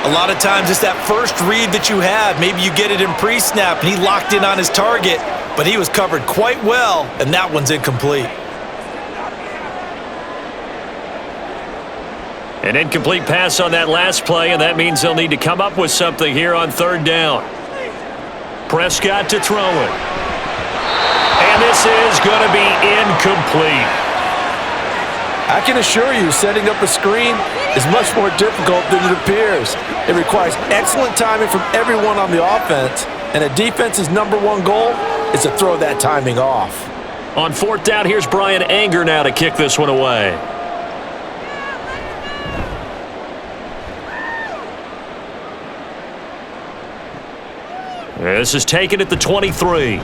A lot of times it's that first read that you have. Maybe you get it in pre-snap, and he locked in on his target, but he was covered quite well, and that one's incomplete. An incomplete pass on that last play, and that means they'll need to come up with something here on third down. Prescott to throw it. And this is going to be incomplete. I can assure you, setting up a screen is much more difficult than it appears. It requires excellent timing from everyone on the offense, and a defense's #1 goal is to throw that timing off. On fourth down, here's Brian Anger now to kick this one away. This is taken at the 23.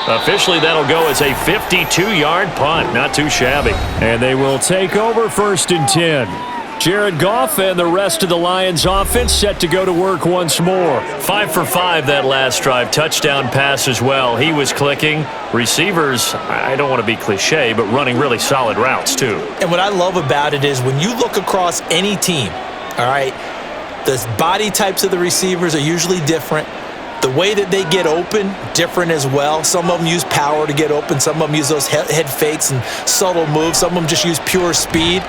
Officially, that'll go as a 52-yard punt. Not too shabby. And they will take over 1st and 10. Jared Goff and the rest of the Lions offense set to go to work once more. 5 for 5 that last drive. Touchdown pass as well. He was clicking. Receivers, I don't want to be cliche, but running really solid routes too. And what I love about it is when you look across any team, all right, the body types of the receivers are usually different. The way that they get open, different as well. Some of them use power to get open. Some of them use those head fakes and subtle moves. Some of them just use pure speed.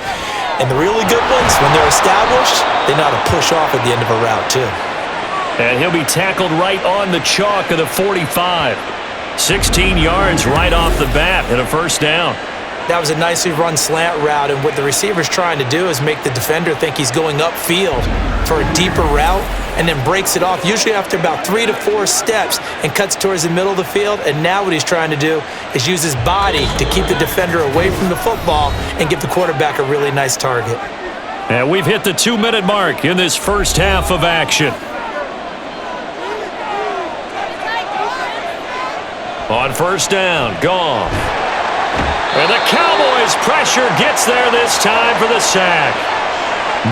And the really good ones, when they're established, they know how to push off at the end of a route too. And he'll be tackled right on the chalk of the 45. 16 yards right off the bat and a first down. That was a nicely run slant route, and what the receiver's trying to do is make the defender think he's going upfield for a deeper route and then breaks it off, usually after about 3 to 4 steps, and cuts towards the middle of the field. And now what he's trying to do is use his body to keep the defender away from the football and give the quarterback a really nice target. And we've hit the 2-minute mark in this first half of action. On first down, Goff. And the Cowboys pressure gets there this time for the sack.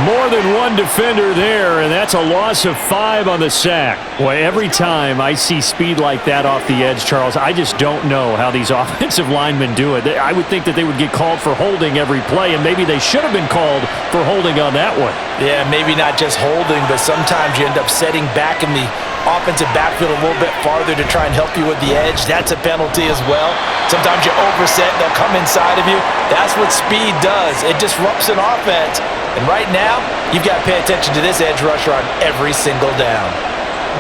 More than one defender there, and that's a loss of 5 on the sack. Boy, every time I see speed like that off the edge, Charles, I just don't know how these offensive linemen do it. I would think that they would get called for holding every play, and maybe they should have been called for holding on that one. Yeah, maybe not just holding, but sometimes you end up setting back in the offensive backfield a little bit farther to try and help you with the edge. That's a penalty as well. Sometimes you overset, they'll come inside of you. That's what speed does. It disrupts an offense. And right now, you've got to pay attention to this edge rusher on every single down.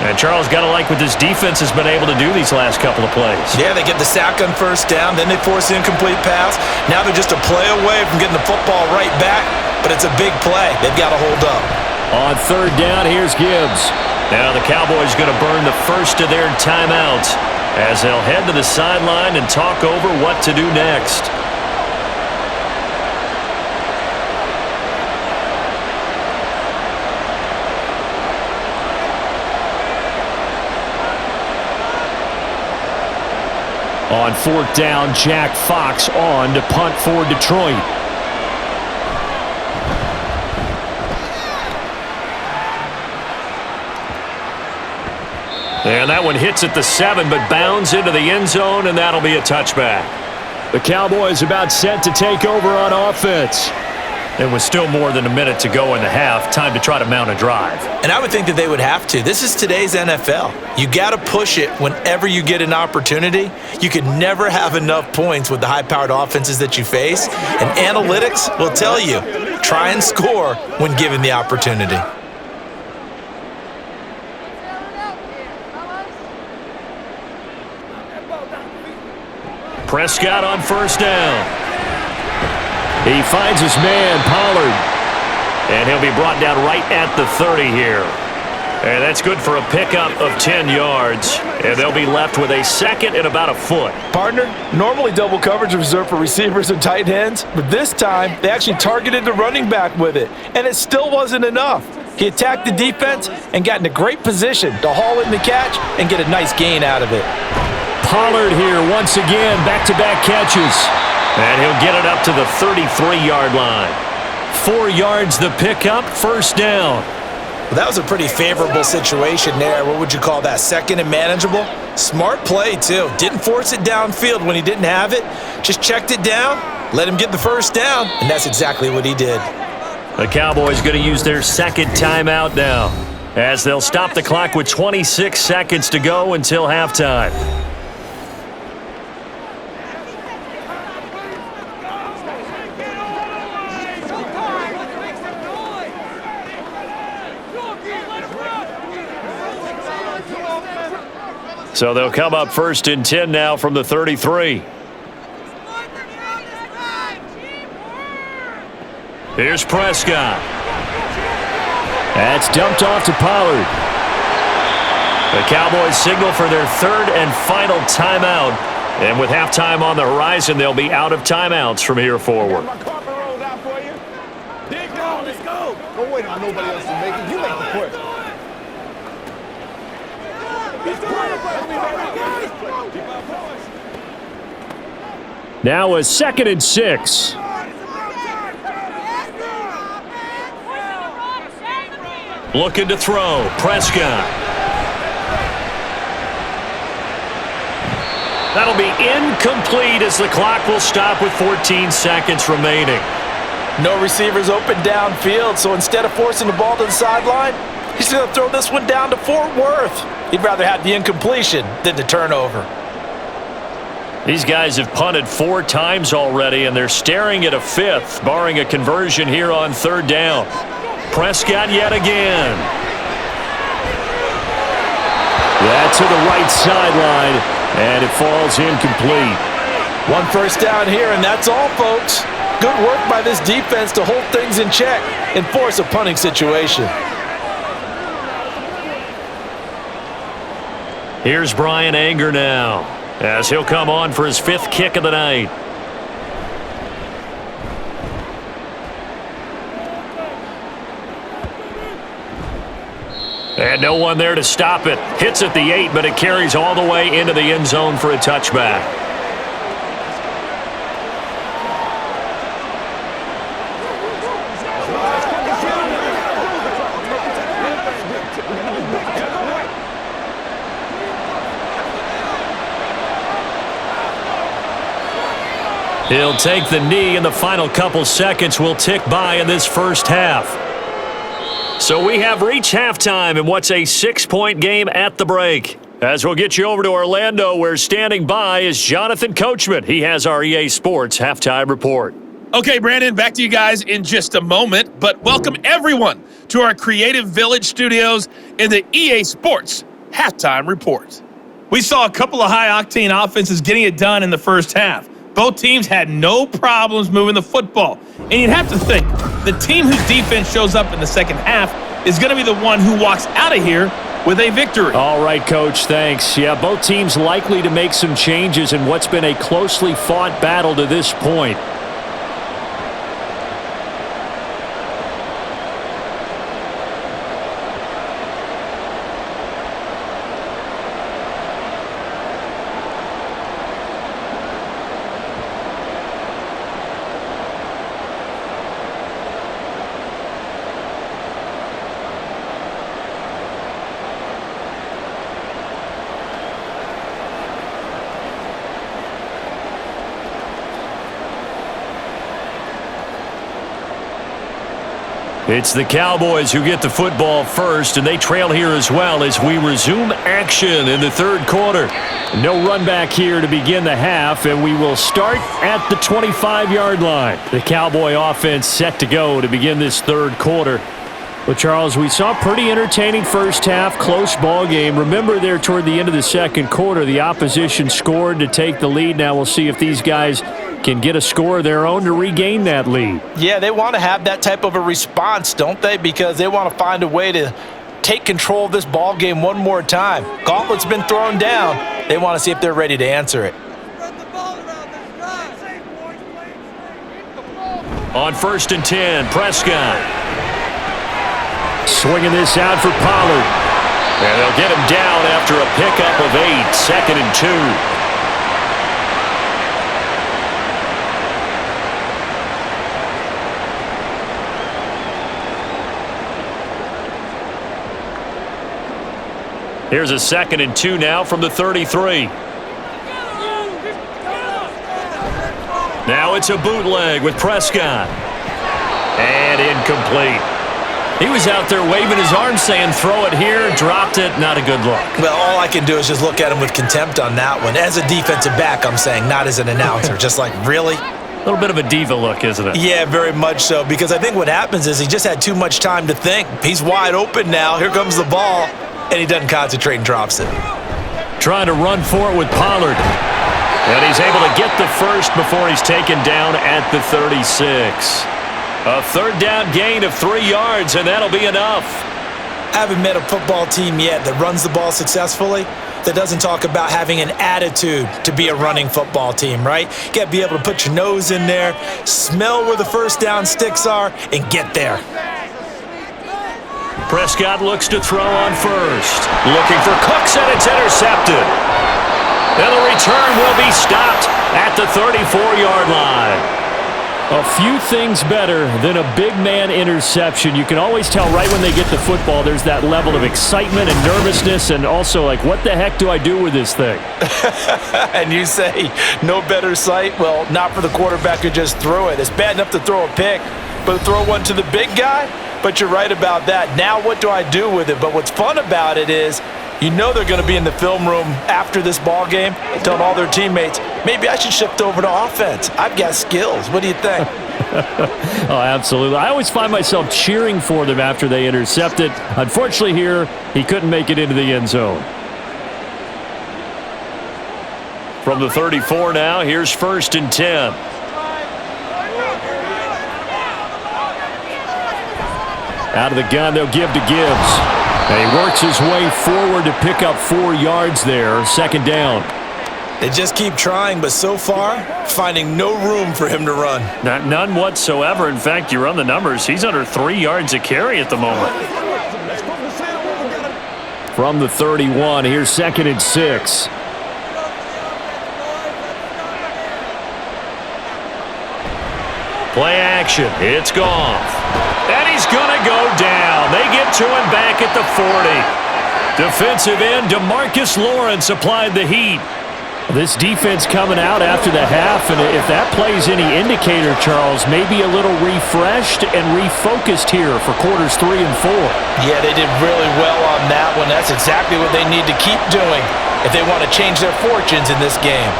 And Charles, got to like what this defense has been able to do these last couple of plays. Yeah, they get the sack on first down, then they force the incomplete pass. Now they're just a play away from getting the football right back, but it's a big play. They've got to hold up. On third down, here's Gibbs. Now the Cowboys going to burn the first of their timeouts as they'll head to the sideline and talk over what to do next. On 4th down, Jack Fox on to punt for Detroit. And that one hits at the 7, but bounds into the end zone, and that'll be a touchback. The Cowboys about set to take over on offense. And with still more than a minute to go in the half, time to try to mount a drive. And I would think that they would have to. This is today's NFL. You got to push it whenever you get an opportunity. You can never have enough points with the high-powered offenses that you face. And analytics will tell you, try and score when given the opportunity. Prescott on 1st down. He finds his man, Pollard. And he'll be brought down right at the 30 here. And that's good for a pickup of 10 yards. And they'll be left with a second and about a foot. Partner, normally double coverage is reserved for receivers and tight ends, but this time they actually targeted the running back with it, and it still wasn't enough. He attacked the defense and got in a great position to haul in the catch and get a nice gain out of it. Pollard here once again, back-to-back catches. And he'll get it up to the 33-yard line. 4 yards the pickup, 1st down. Well, that was a pretty favorable situation there. What would you call that? Second and manageable? Smart play, too. Didn't force it downfield when he didn't have it. Just checked it down, let him get the 1st down, and that's exactly what he did. The Cowboys going to use their second timeout now, as they'll stop the clock with 26 seconds to go until halftime. So they'll come up 1st and 10 now from the 33. Here's Prescott. That's dumped off to Pollard. The Cowboys signal for their 3rd and final timeout. And with halftime on the horizon, they'll be out of timeouts from here forward. Let's go. Don't wait on nobody else to make it. You make the push. Now a 2nd and 6. Looking to throw. Prescott. That'll be incomplete as the clock will stop with 14 seconds remaining. No receivers open downfield, so instead of forcing the ball to the sideline, he's going to throw this one down to Fort Worth. He'd rather have the incompletion than the turnover. These guys have punted 4 times already, and they're staring at a 5th, barring a conversion here on 3rd down. Prescott yet again. That to the right sideline, and it falls incomplete. 1 1st down here, and that's all, folks. Good work by this defense to hold things in check and force a punting situation. Here's Brian Anger now, as he'll come on for his 5th kick of the night. And no one there to stop it. Hits at the 8, but it carries all the way into the end zone for a touchback. He'll take the knee, and the final couple seconds will tick by in this 1st half. So we have reached halftime in what's a 6-point game at the break. As we'll get you over to Orlando, where standing by is Jonathan Coachman. He has our EA Sports halftime report. Okay, Brandon, back to you guys in just a moment, but welcome everyone to our Creative Village studios in the EA Sports halftime report. We saw a couple of high-octane offenses getting it done in the 1st half. Both teams had no problems moving the football. And you'd have to think, the team whose defense shows up in the 2nd half is going to be the one who walks out of here with a victory. All right, Coach, thanks. Yeah, both teams likely to make some changes in what's been a closely fought battle to this point. It's the Cowboys who get the football first, and they trail here as well as we resume action in the third quarter. No run back here to begin the half, and we will start at the 25-yard line. The Cowboy offense set to go to begin this third quarter. Well, Charles, we saw a pretty entertaining first half, close ball game. Remember there toward the end of the second quarter, the opposition scored to take the lead. Now we'll see if these guys can get a score of their own to regain that lead. Yeah, they want to have that type of a response, don't they? Because they want to find a way to take control of this ball game one more time. Gauntlet's been thrown down. They want to see if they're ready to answer it. On 1st and 10, Prescott. Swinging this out for Pollard. And they'll get him down after a pickup of 8, 2nd and 2. Here's a 2nd and 2 now from the 33. Now it's a bootleg with Prescott. And incomplete. He was out there waving his arms saying, throw it here, dropped it, not a good look. Well, all I can do is just look at him with contempt on that one. As a defensive back, I'm saying, not as an announcer. Just like, really? A little bit of a diva look, isn't it? Yeah, very much so, because I think what happens is he just had too much time to think. He's wide open now. Here comes the ball, and he doesn't concentrate and drops it. Trying to run for it with Pollard. And he's able to get the first before he's taken down at the 36. A third down gain of 3 yards, and that'll be enough. I haven't met a football team yet that runs the ball successfully that doesn't talk about having an attitude to be a running football team, right? You got to be able to put your nose in there, smell where the first down sticks are, and get there. Prescott looks to throw on first. Looking for Cooks, and it's intercepted. And the return will be stopped at the 34-yard line. A few things better than a big man interception. You can always tell right when they get the football, there's that level of excitement and nervousness, and also like, what the heck do I do with this thing? And you say, no better sight? Well, not for the quarterback who just threw it. It's bad enough to throw a pick, but to throw one to the big guy? But you're right about that. Now what do I do with it? But what's fun about it is, you know they're going to be in the film room after this ball game telling all their teammates, maybe I should shift over to offense. I've got skills. What do you think? Oh, absolutely. I always find myself cheering for them after they intercept it. Unfortunately here, he couldn't make it into the end zone. From the 34 now, here's 1st and 10. Out of the gun, they'll give to Gibbs. And he works his way forward to pick up 4 yards there, 2nd down. They just keep trying, but so far, finding no room for him to run. None whatsoever. In fact, you run the numbers, he's under 3 yards a carry at the moment. From the 31, here's 2nd and 6. Play action. It's Goff. And he's going to go down. They get to him back at the 40. Defensive end DeMarcus Lawrence applied the heat. This defense coming out after the half, and if that plays any indicator, Charles, maybe a little refreshed and refocused here for quarters 3 and 4. Yeah, they did really well on that one. That's exactly what they need to keep doing if they want to change their fortunes in this game.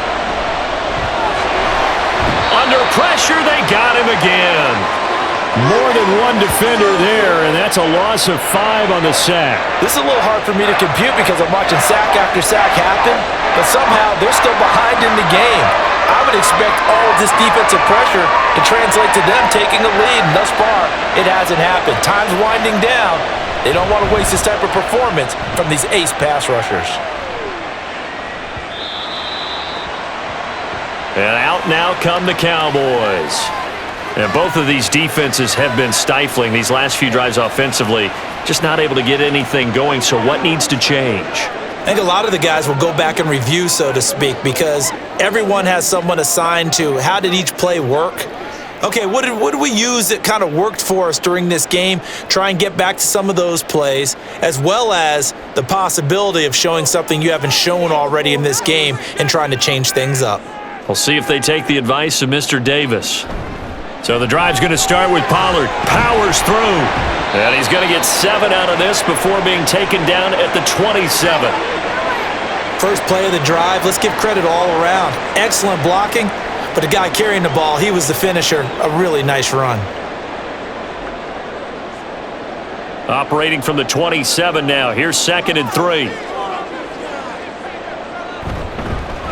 Under pressure, they got him again. More than one defender there, and that's a loss of 5 on the sack. This is a little hard for me to compute because I'm watching sack after sack happen, but somehow they're still behind in the game. I would expect all of this defensive pressure to translate to them taking a lead, and thus far, it hasn't happened. Time's winding down. They don't want to waste this type of performance from these ace pass rushers. And out now come the Cowboys. And both of these defenses have been stifling these last few drives offensively, just not able to get anything going. So what needs to change? I think a lot of the guys will go back and review, so to speak, because everyone has someone assigned to how did each play work. Okay, what did we use that kind of worked for us during this game? Try and get back to some of those plays, as well as the possibility of showing something you haven't shown already in this game and trying to change things up. We'll see if they take the advice of Mr. Davis. So the drive's going to start with Pollard. Powers through. And he's going to get 7 out of this before being taken down at the 27. First play of the drive, let's give credit all around. Excellent blocking, but the guy carrying the ball, he was the finisher. A really nice run. Operating from the 27 now. Here's 2nd and 3.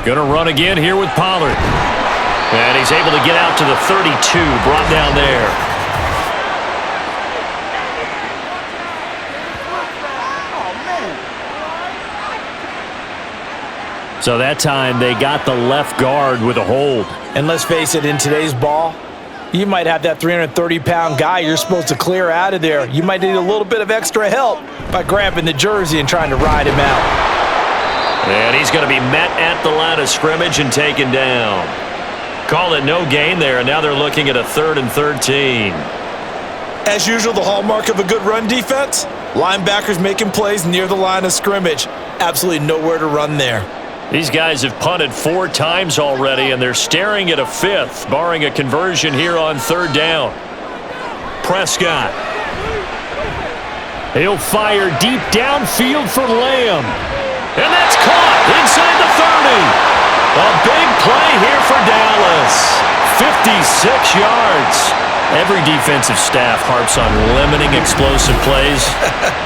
Going to run again here with Pollard. And he's able to get out to the 32, brought down there. So that time they got the left guard with a hold. And let's face it, in today's ball, you might have that 330-pound guy you're supposed to clear out of there. You might need a little bit of extra help by grabbing the jersey and trying to ride him out. And he's going to be met at the line of scrimmage and taken down. Call it no gain there, and now they're looking at a 3rd and 13. As usual, the hallmark of a good run defense, linebackers making plays near the line of scrimmage. Absolutely nowhere to run there. These guys have punted 4 times already, and they're staring at a 5th, barring a conversion here on 3rd down. Prescott. He'll fire deep downfield for Lamb. And that's caught inside the 30. A big play here for Dallas. 56 yards. Every defensive staff harps on limiting explosive plays.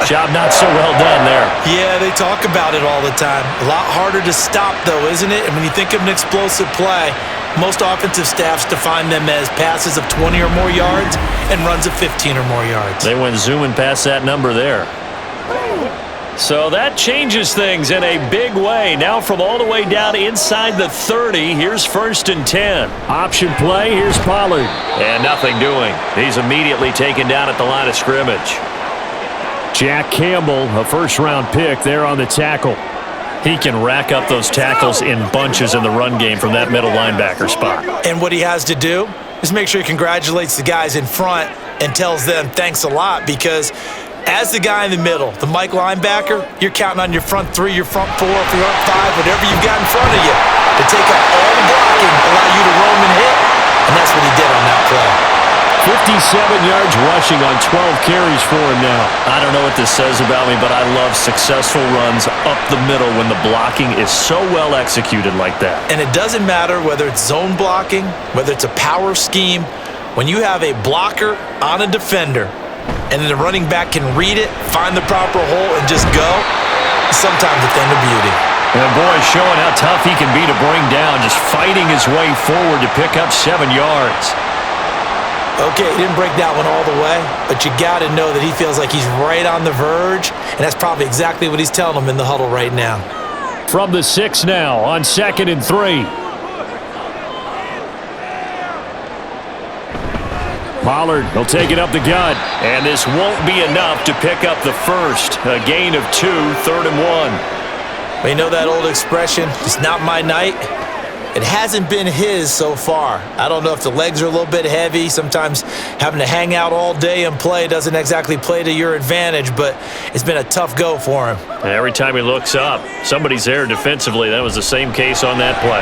Job not so well done there. Yeah, they talk about it all the time. A lot harder to stop, though, isn't it? And when you think of an explosive play, most offensive staffs define them as passes of 20 or more yards and runs of 15 or more yards. They went zooming past that number there. So that changes things in a big way. Now from all the way down inside the 30, here's 1st and 10. Option play, here's Pollard. And nothing doing. He's immediately taken down at the line of scrimmage. Jack Campbell, a 1st-round pick there on the tackle. He can rack up those tackles in bunches in the run game from that middle linebacker spot. And what he has to do is make sure he congratulates the guys in front and tells them thanks a lot, because as the guy in the middle, the Mike linebacker, you're counting on your front 3, your front 4, your front 5, whatever you've got in front of you to take up all the blocking, allow you to roam and hit, and that's what he did on that play. 57 yards rushing on 12 carries for him now. I don't know what this says about me, but I love successful runs up the middle when the blocking is so well executed like that. And it doesn't matter whether it's zone blocking, whether it's a power scheme. When you have a blocker on a defender, and then the running back can read it, find the proper hole, and just go, sometimes a thing of beauty. And boy, showing how tough he can be to bring down, just fighting his way forward to pick up 7 yards. Okay, he didn't break that one all the way, but you got to know that he feels like he's right on the verge, and that's probably exactly what he's telling them in the huddle right now. From the 6 now on 2nd and 3. Pollard will take it up the gut, and this won't be enough to pick up the 1st. A gain of 2, 3rd and 1. Well, you know that old expression, it's not my night? It hasn't been his so far. I don't know if the legs are a little bit heavy. Sometimes having to hang out all day and play doesn't exactly play to your advantage, but it's been a tough go for him. And every time he looks up, somebody's there defensively. That was the same case on that play.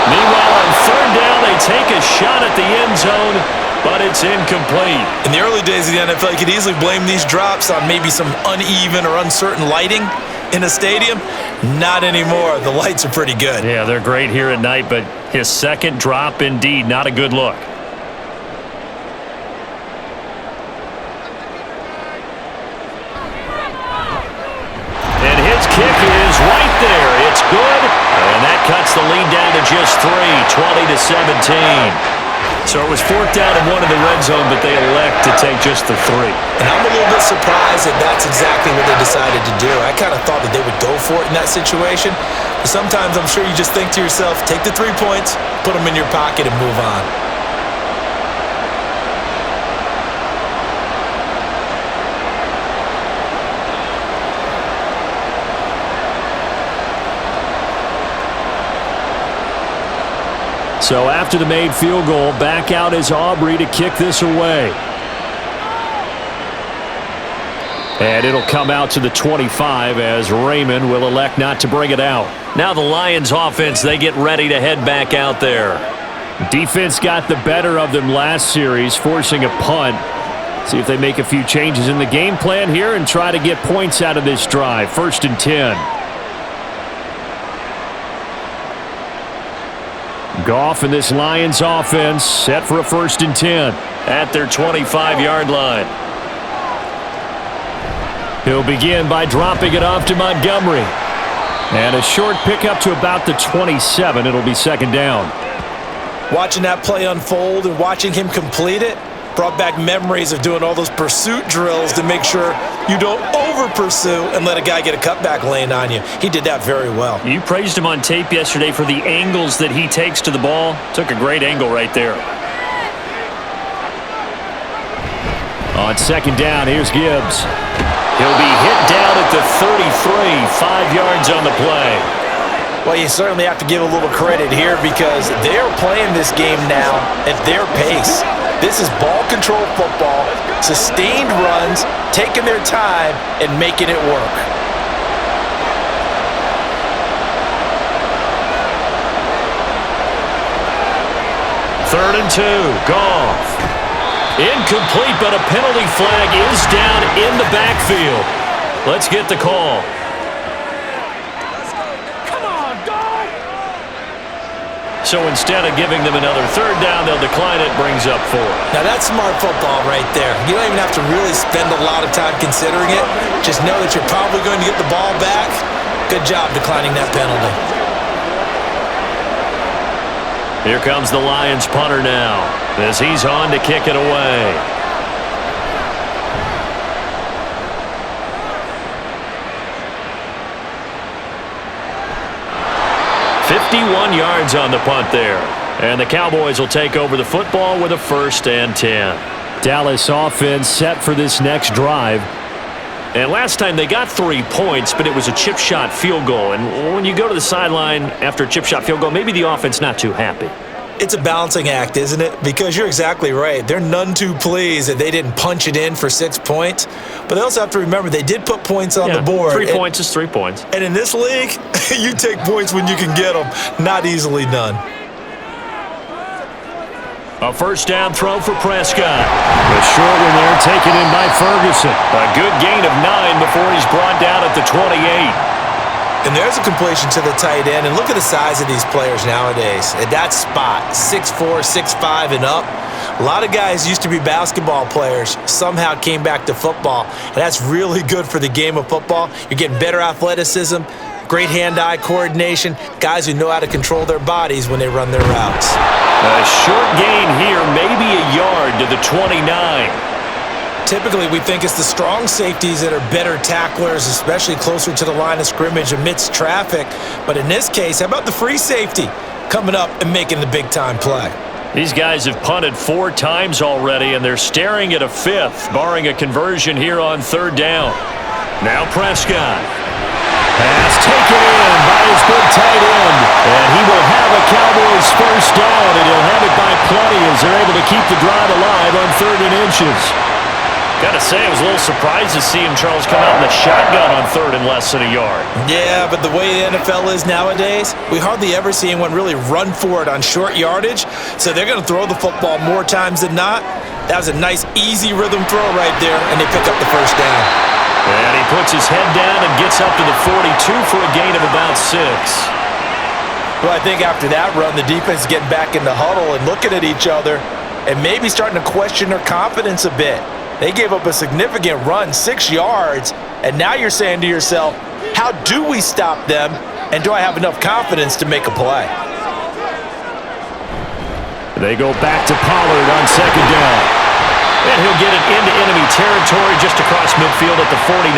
Meanwhile, on 3rd down, they take a shot at the end zone, but it's incomplete. In the early days of the NFL, you could easily blame these drops on maybe some uneven or uncertain lighting in a stadium. Not anymore. The lights are pretty good. Yeah, they're great here at night, but his 2nd drop, indeed, not a good look. And his kick is right there. It's good, and that cuts the lead down to just 3, 20-17. So it was 4th down and 1 in the red zone, but they elect to take just the 3. And I'm a little bit surprised that that's exactly what they decided to do. I kind of thought that they would go for it in that situation. But sometimes I'm sure you just think to yourself, take the 3 points, put them in your pocket, and move on. So after the made field goal, back out is Aubrey to kick this away. And it'll come out to the 25 as Raymond will elect not to bring it out. Now the Lions offense, they get ready to head back out there. Defense got the better of them last series, forcing a punt. See if they make a few changes in the game plan here and try to get points out of this drive. 1st and 10. Goff and this Lions offense set for a 1st and 10 at their 25-yard line. He'll begin by dropping it off to Montgomery. And a short pickup to about the 27. It'll be 2nd down. Watching that play unfold and watching him complete it brought back memories of doing all those pursuit drills to make sure you don't over-pursue and let a guy get a cutback lane on you. He did that very well. You praised him on tape yesterday for the angles that he takes to the ball. Took a great angle right there. On 2nd down, here's Gibbs. He'll be hit down at the 33, 5 yards on the play. Well, you certainly have to give a little credit here because they're playing this game now at their pace. This is ball control football, sustained runs, taking their time and making it work. Third and 2, Goff. Incomplete, but a penalty flag is down in the backfield. Let's get the call. So instead of giving them another 3rd down, they'll decline it, brings up 4. Now that's smart football right there. You don't even have to really spend a lot of time considering it. Just know that you're probably going to get the ball back. Good job declining that penalty. Here comes the Lions punter now as he's on to kick it away. .51 yards on the punt there. And the Cowboys will take over the football with a 1st and 10. Dallas offense set for this next drive. And last time they got 3 points, but it was a chip shot field goal. And when you go to the sideline after a chip shot field goal, maybe the offense not too happy. It's a balancing act, isn't it? Because you're exactly right. They're none too pleased that they didn't punch it in for 6 points. But they also have to remember they did put points on the board. 3 points is 3 points. And in this league, you take points when you can get them. Not easily done. A 1st down throw for Prescott. A short one there taken in by Ferguson. A good gain of 9 before he's brought down at the 28. And there's a completion to the tight end. And look at the size of these players nowadays. At that spot, 6'4", 6'5", and up. A lot of guys used to be basketball players, somehow came back to football. And that's really good for the game of football. You're getting better athleticism, great hand-eye coordination, guys who know how to control their bodies when they run their routes. A short gain here, maybe a yard to the 29. Typically, we think it's the strong safeties that are better tacklers, especially closer to the line of scrimmage amidst traffic. But in this case, how about the free safety coming up and making the big-time play? These guys have punted 4 times already, and they're staring at a 5th, barring a conversion here on 3rd down. Now Prescott. Pass taken in by his big tight end. And he will have a Cowboys 1st down, and he'll have it by plenty as they're able to keep the drive alive on 3rd and inches. Got to say, I was a little surprised to see him, Charles, come out in the shotgun on 3rd and less than a yard. Yeah, but the way the NFL is nowadays, we hardly ever see anyone really run for it on short yardage, so they're going to throw the football more times than not. That was a nice, easy rhythm throw right there, and they pick up the 1st down. And he puts his head down and gets up to the 42 for a gain of about 6. Well, I think after that run, the defense is getting back in the huddle and looking at each other and maybe starting to question their confidence a bit. They gave up a significant run, 6 yards, and now you're saying to yourself, how do we stop them, and do I have enough confidence to make a play? They go back to Pollard on 2nd down. And he'll get it into enemy territory just across midfield at the 49.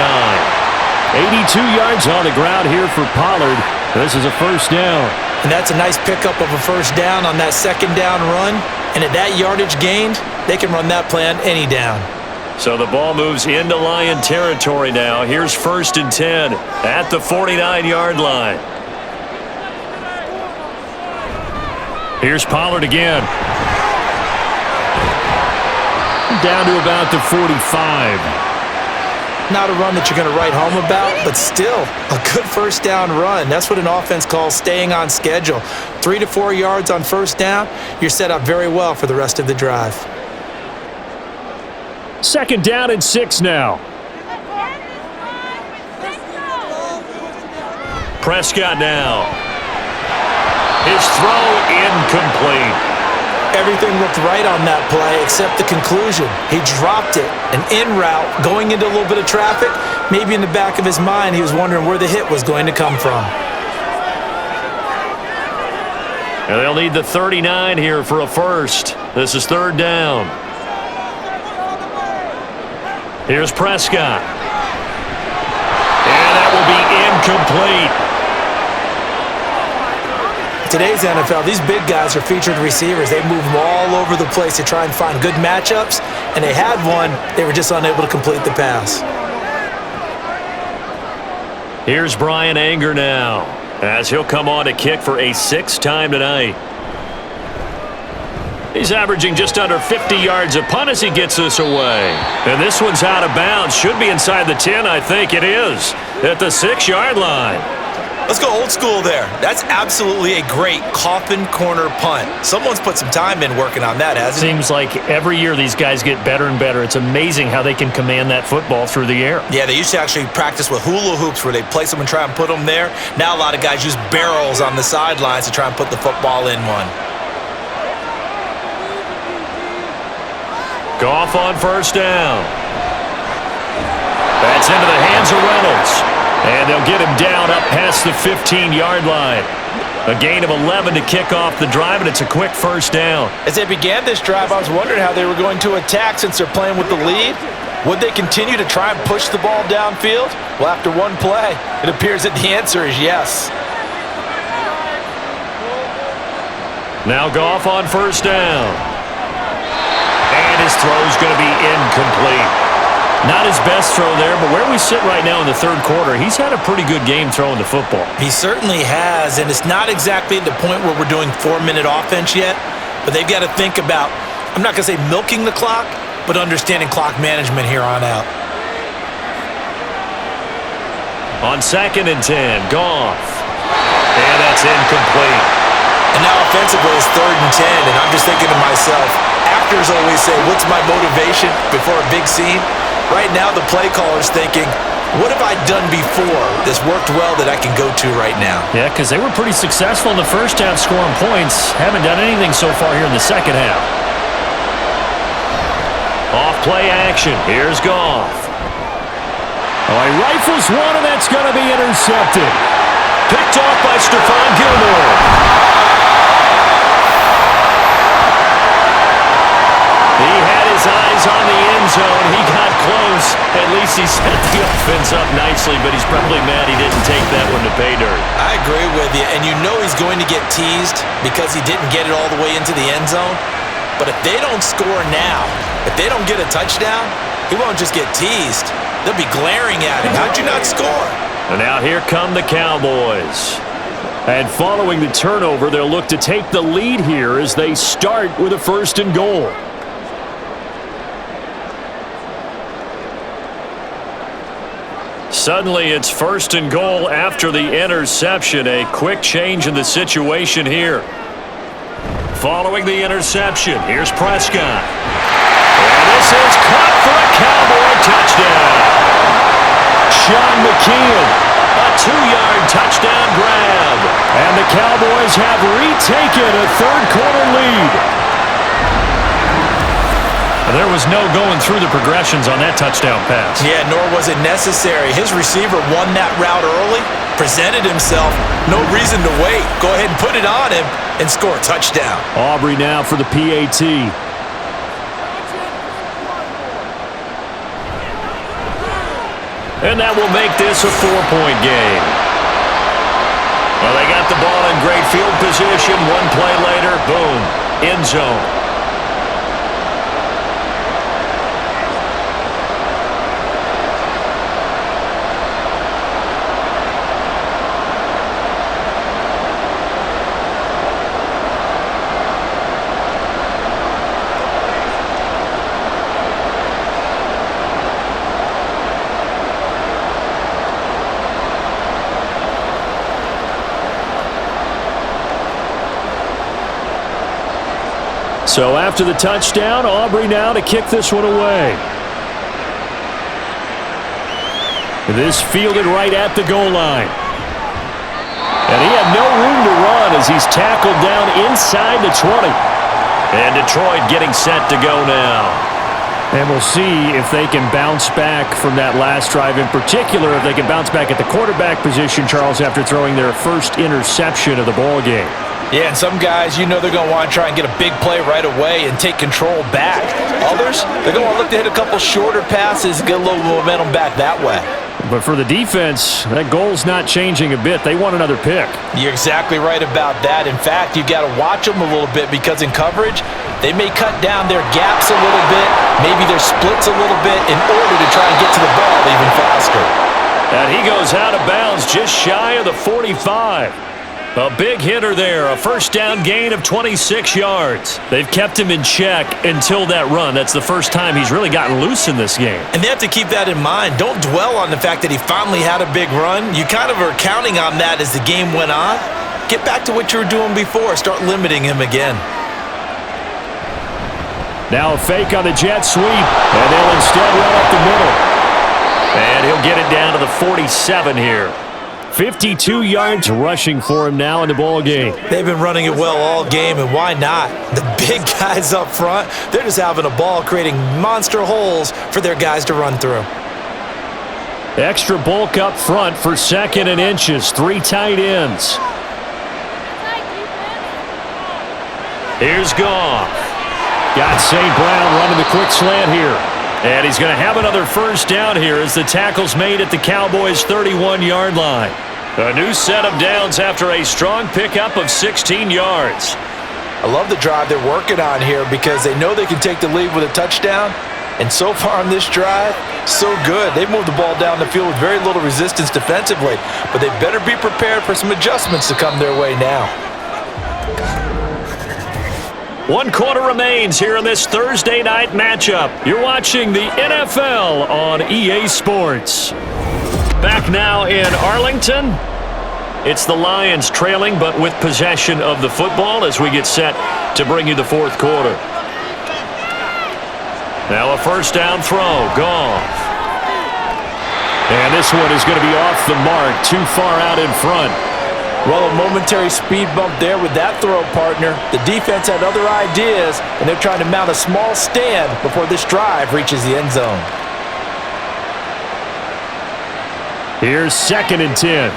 82 yards on the ground here for Pollard. This is a 1st down. And that's a nice pickup of a 1st down on that 2nd down run. And at that yardage gained, they can run that play on any down. So the ball moves into Lion territory now. Here's 1st and 10 at the 49-yard line. Here's Pollard again. Down to about the 45. Not a run that you're going to write home about, but still a good first down run. That's what an offense calls staying on schedule. 3 to 4 yards on first down, you're set up very well for the rest of the drive. 2nd down and 6 now. Prescott now. His throw incomplete. Everything looked right on that play except the conclusion. He dropped it, an in route, going into a little bit of traffic. Maybe in the back of his mind, he was wondering where the hit was going to come from. And they'll need the 39 here for a first. This is 3rd down. Here's Prescott. And that will be incomplete. Today's NFL, these big guys are featured receivers. They move them all over the place to try and find good matchups, and they had one. They were just unable to complete the pass. Here's Brian Anger now, as he'll come on to kick for a 6th time tonight. He's averaging just under 50 yards a punt as he gets this away. And this one's out of bounds. Should be inside the 10, I think it is, at the 6-yard line. Let's go old school there. That's absolutely a great coffin corner punt. Someone's put some time in working on that, hasn't it? Seems like every year these guys get better and better. It's amazing how they can command that football through the air. Yeah, they used to actually practice with hula hoops where they place them and try and put them there. Now a lot of guys use barrels on the sidelines to try and put the football in one. Goff on first down. That's into the hands of Reynolds. And they'll get him down up past the 15-yard line. A gain of 11 to kick off the drive, and it's a quick first down. As they began this drive, I was wondering how they were going to attack since they're playing with the lead. Would they continue to try and push the ball downfield? Well, after one play, it appears that the answer is yes. Now Goff on first down. And his throw's going to be incomplete. Not his best throw there, but where we sit right now in the 3rd quarter, he's had a pretty good game throwing the football. He certainly has, and it's not exactly at the point where we're doing 4-minute offense yet, but they've got to think about, I'm not going to say milking the clock, but understanding clock management here on out. On 2nd and 10, Goff. And that's incomplete. And now offensively it's 3rd and 10, and I'm just thinking to myself, actors always say, what's my motivation before a big scene? Right now, the play caller's thinking, what have I done before that's worked well that I can go to right now? Yeah, because they were pretty successful in the first half scoring points. Haven't done anything so far here in the second half. Off play action. Here's Goff. Oh, he rifles one, and that's going to be intercepted. Picked off by Stephon Gilmore. He had his eyes on the end zone. He got close. At least he set the offense up nicely, but he's probably mad he didn't take that one to pay dirt. I agree with you, and you know he's going to get teased because he didn't get it all the way into the end zone. But if they don't score now, if they don't get a touchdown, he won't just get teased. They'll be glaring at him. How'd you not score? And now here come the Cowboys. And following the turnover, they'll look to take the lead here as they start with a 1st and goal. Suddenly, it's 1st and goal after the interception. A quick change in the situation here. Following the interception, here's Prescott. And this is caught for a Cowboy touchdown. Sean McKeon, a 2-yard touchdown grab. And the Cowboys have retaken a 3rd quarter lead. There was no going through the progressions on that touchdown pass. Yeah, nor was it necessary. His receiver won that route early, presented himself, no reason to wait. Go ahead and put it on him and score a touchdown. Aubrey now for the PAT. And that will make this a 4-point game. Well, they got the ball in great field position. One play later, boom, end zone. So after the touchdown, Aubrey now to kick this one away. This fielded right at the goal line. And he had no room to run as he's tackled down inside the 20. And Detroit getting set to go now. And we'll see if they can bounce back from that last drive, in particular if they can bounce back at the quarterback position, Charles, after throwing their first interception of the ball game. Yeah, and some guys, you know they're going to want to try and get a big play right away and take control back. Others, they're going to look to hit a couple shorter passes and get a little momentum back that way. But for the defense, that goal's not changing a bit. They want another pick. You're exactly right about that. In fact, you've got to watch them a little bit because in coverage, they may cut down their gaps a little bit, maybe their splits a little bit in order to try and get to the ball even faster. And he goes out of bounds just shy of the 45. A big hitter there, a first down gain of 26 yards. They've kept him in check until that run. That's the first time he's really gotten loose in this game. And they have to keep that in mind. Don't dwell on the fact that he finally had a big run. You kind of are counting on that as the game went on. Get back to what you were doing before. Start limiting him again. Now a fake on the jet sweep, and they'll instead run up the middle. And he'll get it down to the 47 here. 52 yards rushing for him now in the ball game. They've been running it well all game, and why not? The big guys up front, they're just having a ball creating monster holes for their guys to run through. Extra bulk up front for second and inches. 3 tight ends. Here's Goff. Got St. Brown running the quick slant here. And he's going to have another first down here as the tackle's made at the Cowboys' 31-yard line. A new set of downs after a strong pickup of 16 yards. I love the drive they're working on here because they know they can take the lead with a touchdown. And so far on this drive, so good. They've moved the ball down the field with very little resistance defensively. But they better be prepared for some adjustments to come their way now. 1 quarter remains here in this Thursday night matchup. You're watching the NFL on EA Sports. Back now in Arlington. It's the Lions trailing, but with possession of the football as we get set to bring you the fourth quarter. Now a first down throw. Goff. And this one is going to be off the mark, too far out in front. Well, a momentary speed bump there with that throw, partner. The defense had other ideas, and they're trying to mount a small stand before this drive reaches the end zone. Here's 2nd and 10.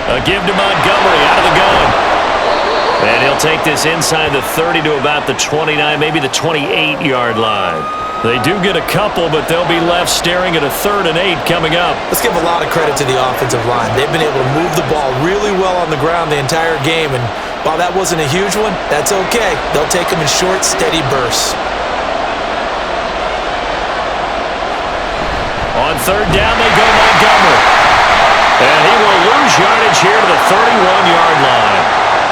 A give to Montgomery out of the gun. And he'll take this inside the 30 to about the 29, maybe the 28-yard line. They do get a couple, but they'll be left staring at a 3rd and 8 coming up. Let's give a lot of credit to the offensive line. They've been able to move the ball really well on the ground the entire game, and while that wasn't a huge one, that's okay. They'll take them in short, steady bursts. On 3rd down, they go Montgomery. And he will lose yardage here to the 31-yard line.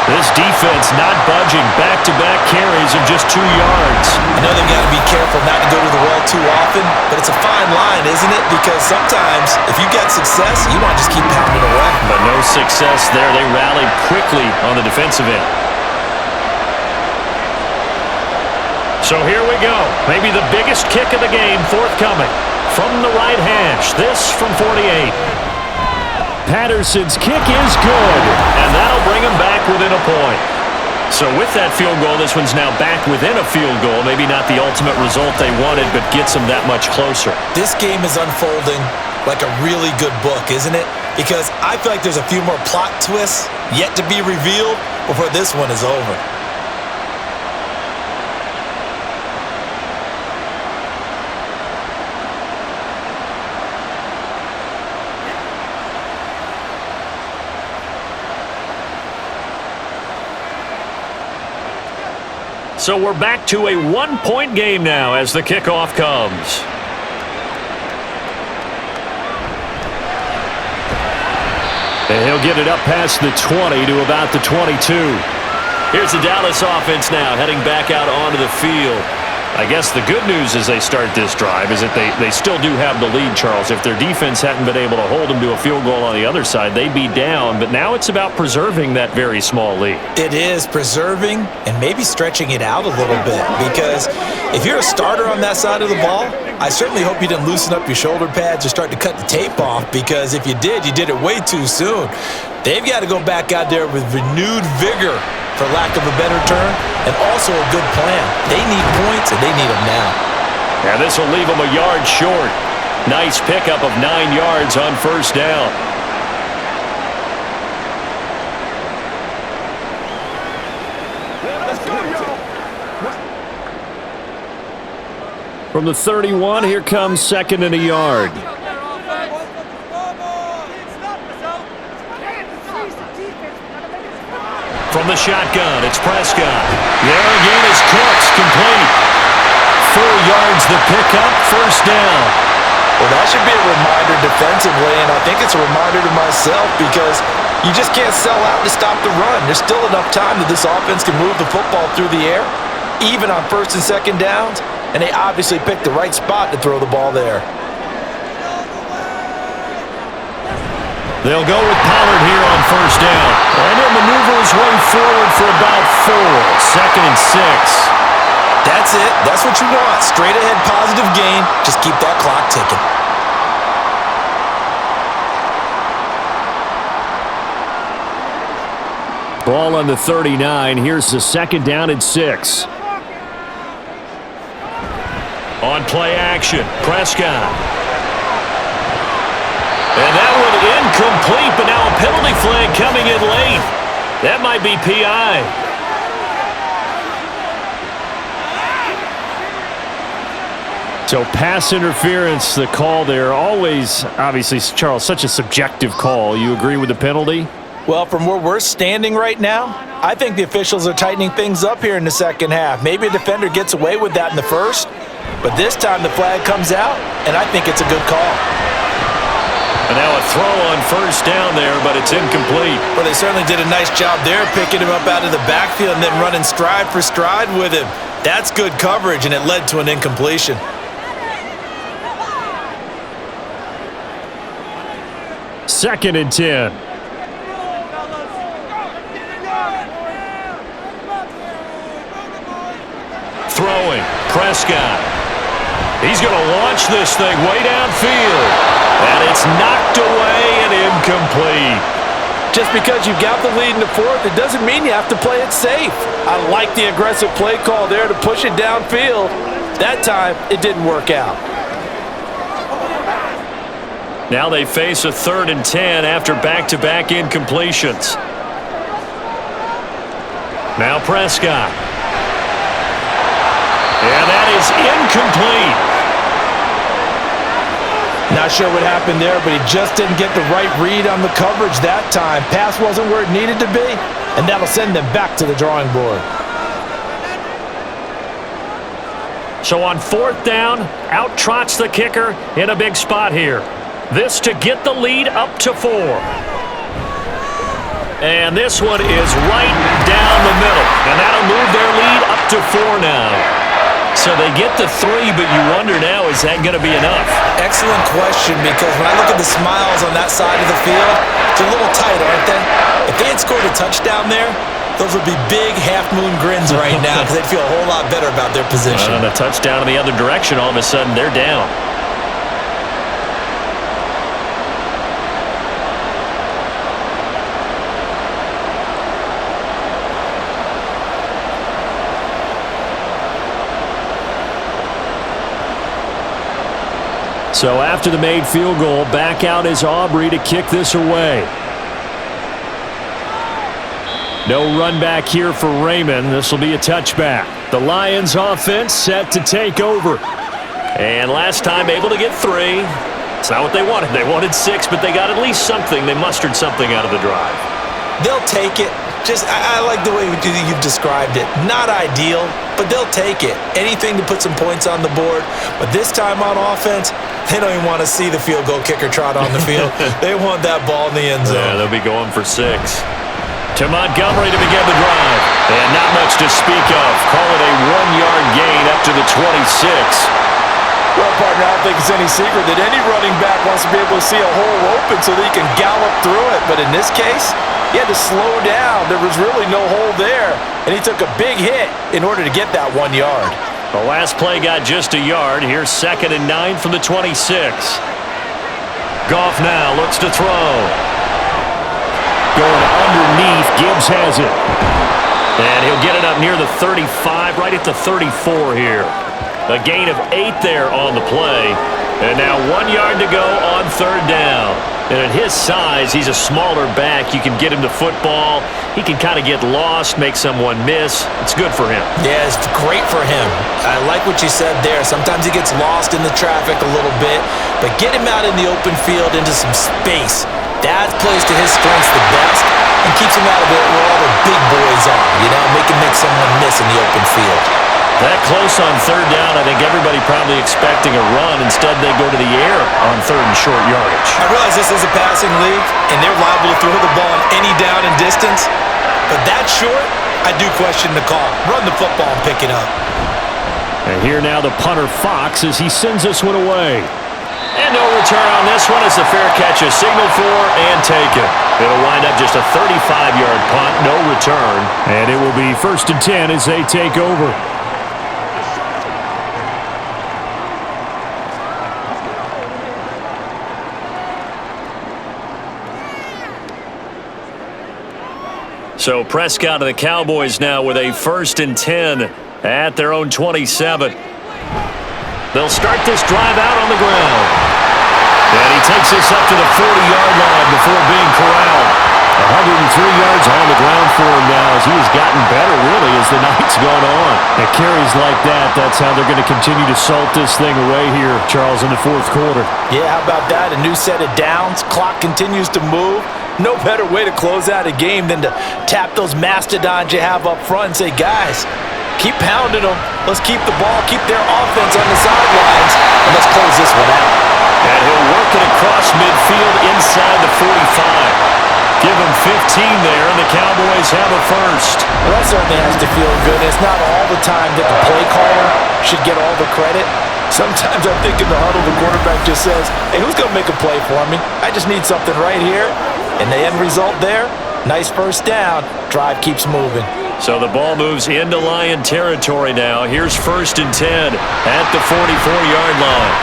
This defense not budging, back-to-back carries of just 2 yards. I know they've got to be careful not to go to the well too often, but it's a fine line, isn't it? Because sometimes, if you get success, you want to just keep pounding away. But no success there. They rallied quickly on the defensive end. So here we go. Maybe the biggest kick of the game forthcoming. From the right hash, this from 48. Patterson's kick is good, and that'll bring him back within a point. So with that field goal, this one's now back within a field goal. Maybe not the ultimate result they wanted, but gets them that much closer. This game is unfolding like a really good book, isn't it? Because I feel like there's a few more plot twists yet to be revealed before this one is over. So we're back to a 1-point game now as the kickoff comes. And he'll get it up past the 20 to about the 22. Here's the Dallas offense now heading back out onto the field. I guess the good news as they start this drive is that they still do have the lead, Charles. If their defense hadn't been able to hold them to a field goal on the other side, they'd be down. But now it's about preserving that very small lead. It is preserving and maybe stretching it out a little bit, because if you're a starter on that side of the ball, I certainly hope you didn't loosen up your shoulder pads or start to cut the tape off, because if you did it way too soon. They've got to go back out there with renewed vigor, for lack of a better term, and also a good plan. They need points, and they need them now. And this will leave them a yard short. Nice pickup of 9 yards on first down. From the 31, here comes second and a yard. From the shotgun, it's Prescott. There again is Cooks, complete. 4 yards the pickup, first down. Well, that should be a reminder defensively, and I think it's a reminder to myself, because you just can't sell out to stop the run. There's still enough time that this offense can move the football through the air, even on first and second downs, and they obviously picked the right spot to throw the ball there. They'll go with Pollard here on first down. And he'll maneuver his way forward for about 4. Second and 6. That's it. That's what you want. Straight ahead positive gain. Just keep that clock ticking. Ball on the 39. Here's the second down and 6. On play action, Prescott. And that one incomplete, but now a penalty flag coming in late. That might be PI. So pass interference, the call there. Always, obviously, Charles, such a subjective call. You agree with the penalty? Well, from where we're standing right now, I think the officials are tightening things up here in the second half. Maybe a defender gets away with that in the first, but this time the flag comes out, and I think it's a good call. And now a throw on first down there, but it's incomplete. Well, they certainly did a nice job there, picking him up out of the backfield and then running stride for stride with him. That's good coverage, and it led to an incompletion. Second and 10. Throwing, Prescott. He's going to launch this thing way downfield. And it's knocked away and incomplete. Just because you've got the lead in the fourth, it doesn't mean you have to play it safe. I like the aggressive play call there to push it downfield. That time, it didn't work out. Now they face a 3rd and 10 after back-to-back incompletions. Now Prescott. And that is incomplete. Not sure what happened there, but he just didn't get the right read on the coverage that time. Pass wasn't where it needed to be, and that'll send them back to the drawing board. So on 4th down, out trots the kicker in a big spot here. This to get the lead up to 4. And this one is right down the middle, and that'll move their lead up to 4 now. So they get to 3, but you wonder now, is that going to be enough? Excellent question, because when I look at the smiles on that side of the field, they're a little tight, aren't they? If they had scored a touchdown there, those would be big half-moon grins right now, because they'd feel a whole lot better about their position. And a touchdown in the other direction, all of a sudden they're down. So after the made field goal, back out is Aubrey to kick this away. No run back here for Raymond. This will be a touchback. The Lions offense set to take over. And last time able to get 3. It's not what they wanted. They wanted 6, but they got at least something. They mustered something out of the drive. They'll take it. I like the way you've described it. Not ideal, but they'll take it. Anything to put some points on the board. But this time on offense, they don't even want to see the field goal kicker trot on the field. They want that ball in the end zone. Yeah, they'll be going for 6. To Montgomery to begin the drive. And not much to speak of. Call it a 1-yard gain up to the 26. Well, partner, I don't think it's any secret that any running back wants to be able to see a hole open so that he can gallop through it. But in this case, he had to slow down. There was really no hole there. And he took a big hit in order to get that 1 yard. The last play got just a yard. Here's 2nd and 9 from the 26. Goff now looks to throw. Going underneath. Gibbs has it. And he'll get it up near the 35, right at the 34 here. A gain of 8 there on the play. And now 1 yard to go on 3rd down. And at his size, he's a smaller back. You can get him to football. He can kind of get lost, make someone miss. It's good for him. Yeah, it's great for him. I like what you said there. Sometimes he gets lost in the traffic a little bit. But get him out in the open field into some space. That plays to his strengths the best and keeps him out of it where all the big boys are. You know, make someone miss in the open field. That close on 3rd down, I think everybody probably expecting a run. Instead, they go to the air on 3rd and short yardage. I realize this is a passing league, and they're liable to throw the ball on any down and distance. But that short, I do question the call. Run the football and pick it up. And here now the punter Fox as he sends this one away. And no return on this one as the fair catch is signaled for and taken. It'll wind up just a 35-yard punt, no return. And it will be 1st and 10 as they take over. So Prescott of the Cowboys now with a 1st and 10 at their own 27. They'll start this drive out on the ground. And he takes this up to the 40-yard line before being corralled. 103 yards on the ground for him now as he has gotten better, really, as the night's gone on. And carries like that, that's how they're going to continue to salt this thing away here, Charles, in the 4th quarter. Yeah, how about that? A new set of downs. Clock continues to move. No better way to close out a game than to tap those mastodons you have up front and say, guys, keep pounding them. Let's keep the ball, keep their offense on the sidelines, and let's close this one out. And he'll work it across midfield inside the 45. Give him 15 there, and the Cowboys have a 1st. Well, that certainly has to feel good. It's not all the time that the play caller should get all the credit. Sometimes I think in the huddle, the quarterback just says, hey, who's going to make a play for me? I just need something right here. And the end result there, nice 1st down. Drive keeps moving. So the ball moves into Lion territory now. Here's 1st and 10 at the 44-yard line.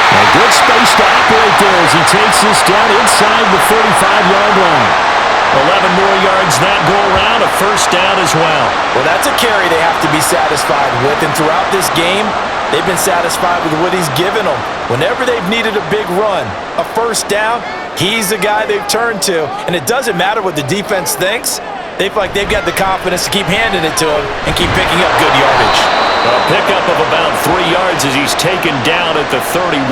A good space to operate there as he takes this down inside the 45-yard line. 11 more yards that go around, a 1st down as well. Well, that's a carry they have to be satisfied with. And throughout this game, they've been satisfied with what he's given them. Whenever they've needed a big run, a 1st down, he's the guy they've turned to. And it doesn't matter what the defense thinks. They feel like they've got the confidence to keep handing it to him and keep picking up good yardage. A pickup of about 3 yards as he's taken down at the 31.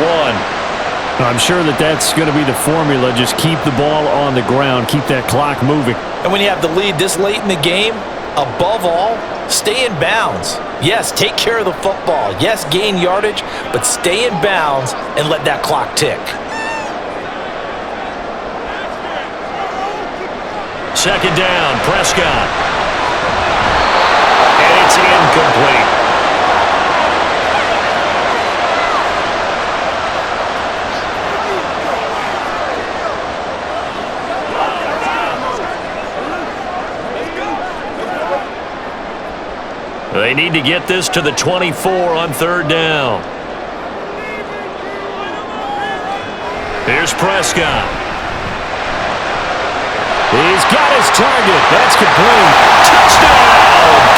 I'm sure that's going to be the formula. Just keep the ball on the ground. Keep that clock moving. And when you have the lead this late in the game, above all, stay in bounds. Yes, take care of the football. Yes, gain yardage, but stay in bounds and let that clock tick. 2nd down, Prescott. And it's incomplete. They need to get this to the 24 on 3rd down. Here's Prescott. He's got his target. That's complete. Touchdown,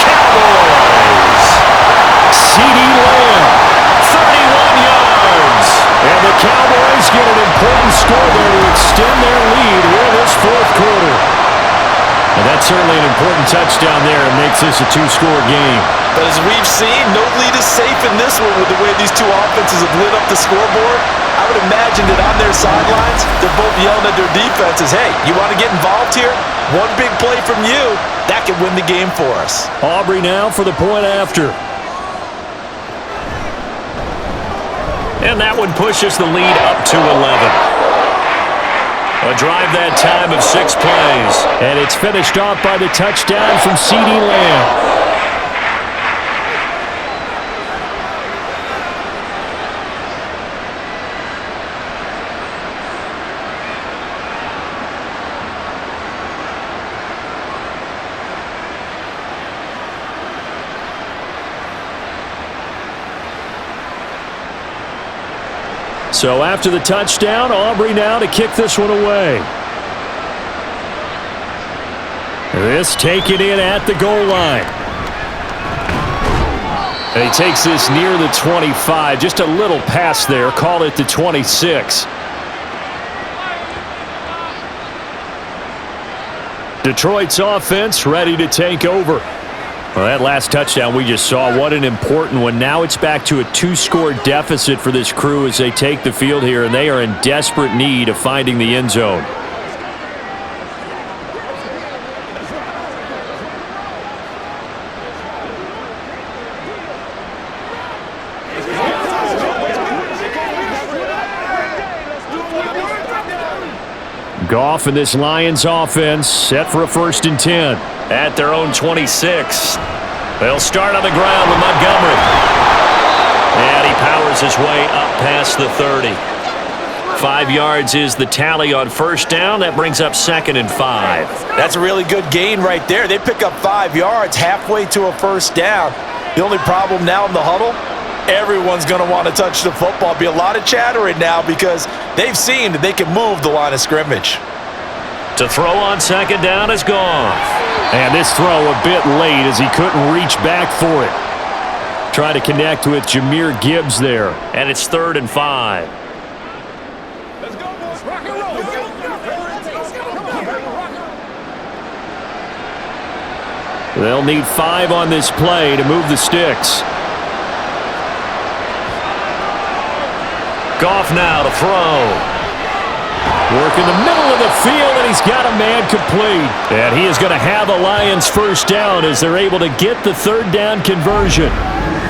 Cowboys. CeeDee Lamb, 31 yards. And the Cowboys get an important score there to extend their lead in this 4th quarter. And that's certainly an important touchdown there and makes this a 2-score game. But as we've seen, no lead is safe in this one with the way these two offenses have lit up the scoreboard. I would imagine that on their sidelines, they're both yelling at their defenses, hey, you want to get involved here? One big play from you, that could win the game for us. Aubrey now for the point after. And that one pushes the lead up to 11. A drive that time of 6 plays. And it's finished off by the touchdown from CeeDee Lamb. So after the touchdown, Aubrey now to kick this one away. This taken in at the goal line. And he takes this near the 25. Just a little pass there. Call it the 26. Detroit's offense ready to take over. Well, that last touchdown we just saw, what an important one. Now it's back to a 2-score deficit for this crew as they take the field here, and they are in desperate need of finding the end zone. Goff and this Lions offense set for a 1st and 10 at their own 26. They'll start on the ground with Montgomery. And he powers his way up past the 30. 5 yards is the tally on 1st down. That brings up 2nd and 5. That's a really good gain right there. They pick up 5 yards halfway to a 1st down. The only problem now in the huddle, everyone's going to want to touch the football. Be a lot of chattering now because they've seen that they can move the line of scrimmage. To throw on 2nd down is Goff. And this throw a bit late as he couldn't reach back for it. Try to connect with Jahmyr Gibbs there. And it's 3rd and 5. Let's go, boys. Rock and roll. They'll need 5 on this play to move the sticks. Goff now to throw. Work in the middle of the field, and he's got a man complete. And he is going to have a Lions 1st down as they're able to get the 3rd down conversion.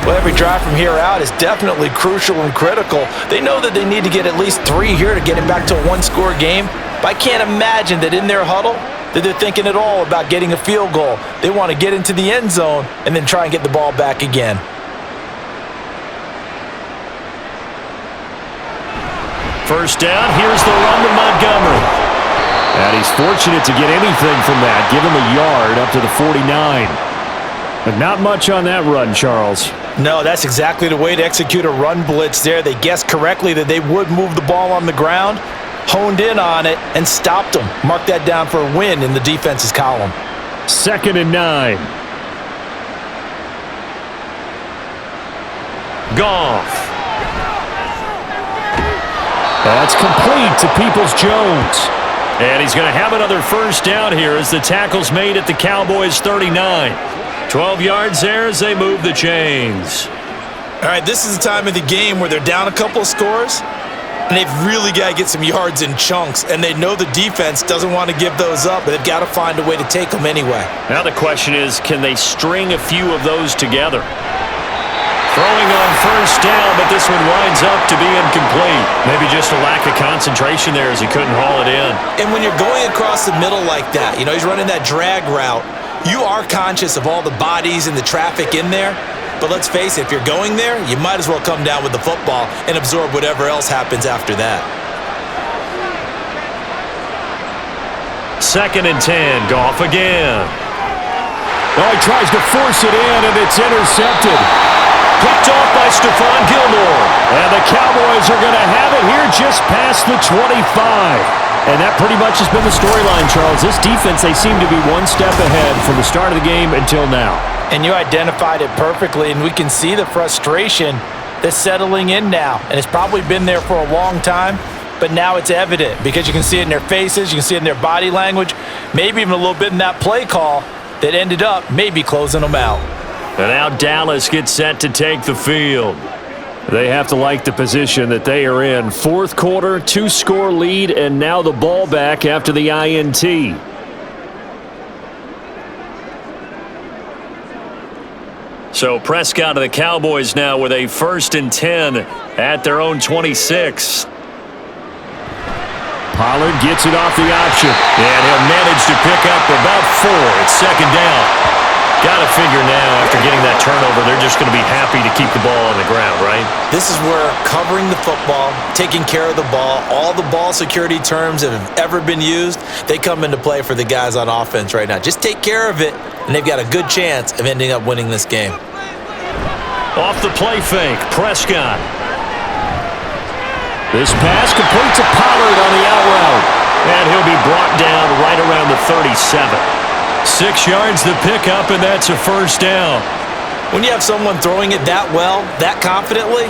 Well, every drive from here out is definitely crucial and critical. They know that they need to get at least 3 here to get it back to a 1-score game. But I can't imagine that in their huddle that they're thinking at all about getting a field goal. They want to get into the end zone and then try and get the ball back again. First down, here's the run to Montgomery. And he's fortunate to get anything from that. Give him a yard up to the 49. But not much on that run, Charles. No, that's exactly the way to execute a run blitz there. They guessed correctly that they would move the ball on the ground, honed in on it, and stopped them. Mark that down for a win in the defense's column. 2nd and 9. Goff. That's complete to Peoples-Jones. And he's going to have another 1st down here as the tackle's made at the Cowboys' 39. 12 yards there as they move the chains. All right, this is the time of the game where they're down a couple of scores, and they've really got to get some yards in chunks, and they know the defense doesn't want to give those up, but they've got to find a way to take them anyway. Now the question is, can they string a few of those together? Throwing on 1st down, but this one winds up to be incomplete. Maybe just a lack of concentration there as he couldn't haul it in. And when you're going across the middle like that, you know, he's running that drag route, you are conscious of all the bodies and the traffic in there. But let's face it, if you're going there, you might as well come down with the football and absorb whatever else happens after that. 2nd and 10, Goff again. Oh, he tries to force it in, and it's intercepted. Picked off by Stephon Gilmore. And the Cowboys are going to have it here just past the 25. And that pretty much has been the storyline, Charles. This defense, they seem to be one step ahead from the start of the game until now. And you identified it perfectly, and we can see the frustration that's settling in now. And it's probably been there for a long time, but now it's evident because you can see it in their faces, you can see it in their body language, maybe even a little bit in that play call that ended up maybe closing them out. And now Dallas gets set to take the field. They have to like the position that they are in. 4th quarter, 2-score lead, and now the ball back after the INT. So Prescott of the Cowboys now with a 1st and 10 at their own 26. Pollard gets it off the option, and he'll manage to pick up about 4. It's second down. Got to figure now, after getting that turnover, they're just going to be happy to keep the ball on the ground, right? This is where covering the football, taking care of the ball, all the ball security terms that have ever been used, they come into play for the guys on offense right now. Just take care of it, and they've got a good chance of ending up winning this game. Off the play fake, Prescott. This pass complete to Pollard on the out route. And he'll be brought down right around the 37. 6 yards the pickup, and that's a first down. When you have someone throwing it that well, that confidently,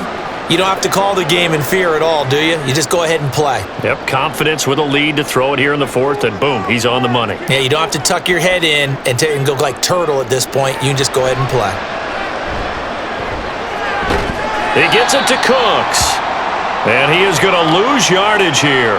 you don't have to call the game in fear at all, do you? You just go ahead and play. Yep, confidence with a lead to throw it here in the 4th, and boom, he's on the money. Yeah, you don't have to tuck your head in and go like turtle at this point. You can just go ahead and play. He gets it to Cooks. And he is going to lose yardage here.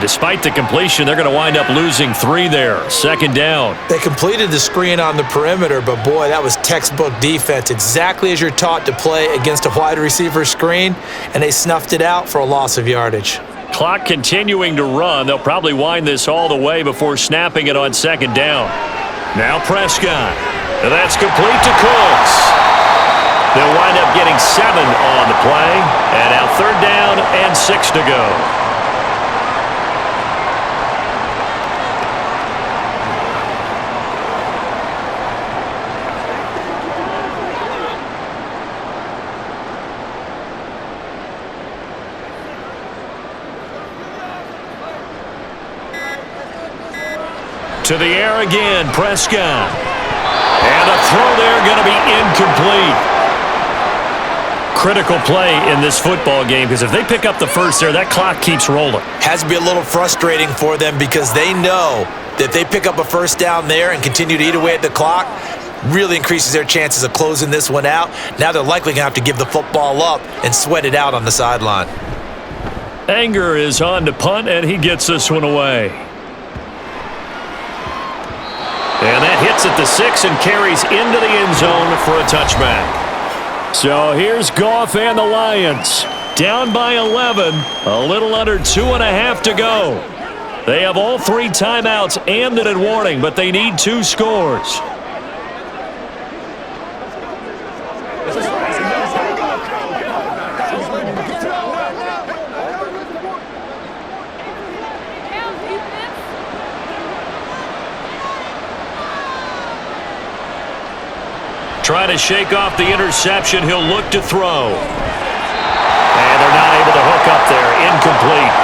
Despite the completion, they're going to wind up losing 3 there. Second down. They completed the screen on the perimeter, but boy, that was textbook defense. Exactly as you're taught to play against a wide receiver screen, and they snuffed it out for a loss of yardage. Clock continuing to run. They'll probably wind this all the way before snapping it on second down. Now Prescott. And that's complete to Cooks. They'll wind up getting 7 on the play. And now third down and 6 to go. To the air again, Prescott. And a throw there going to be incomplete. Critical play in this football game, because if they pick up the first there, that clock keeps rolling. Has to be a little frustrating for them because they know that they pick up a first down there and continue to eat away at the clock, really increases their chances of closing this one out. Now they're likely going to have to give the football up and sweat it out on the sideline. Anger is on to punt, and he gets this one away. And that hits at the 6 and carries into the end zone for a touchback. So here's Goff and the Lions. Down by 11, a little under 2.5 to go. They have all 3 timeouts and an warning, but they need 2 scores. Trying to shake off the interception. He'll look to throw. And they're not able to hook up there. Incomplete.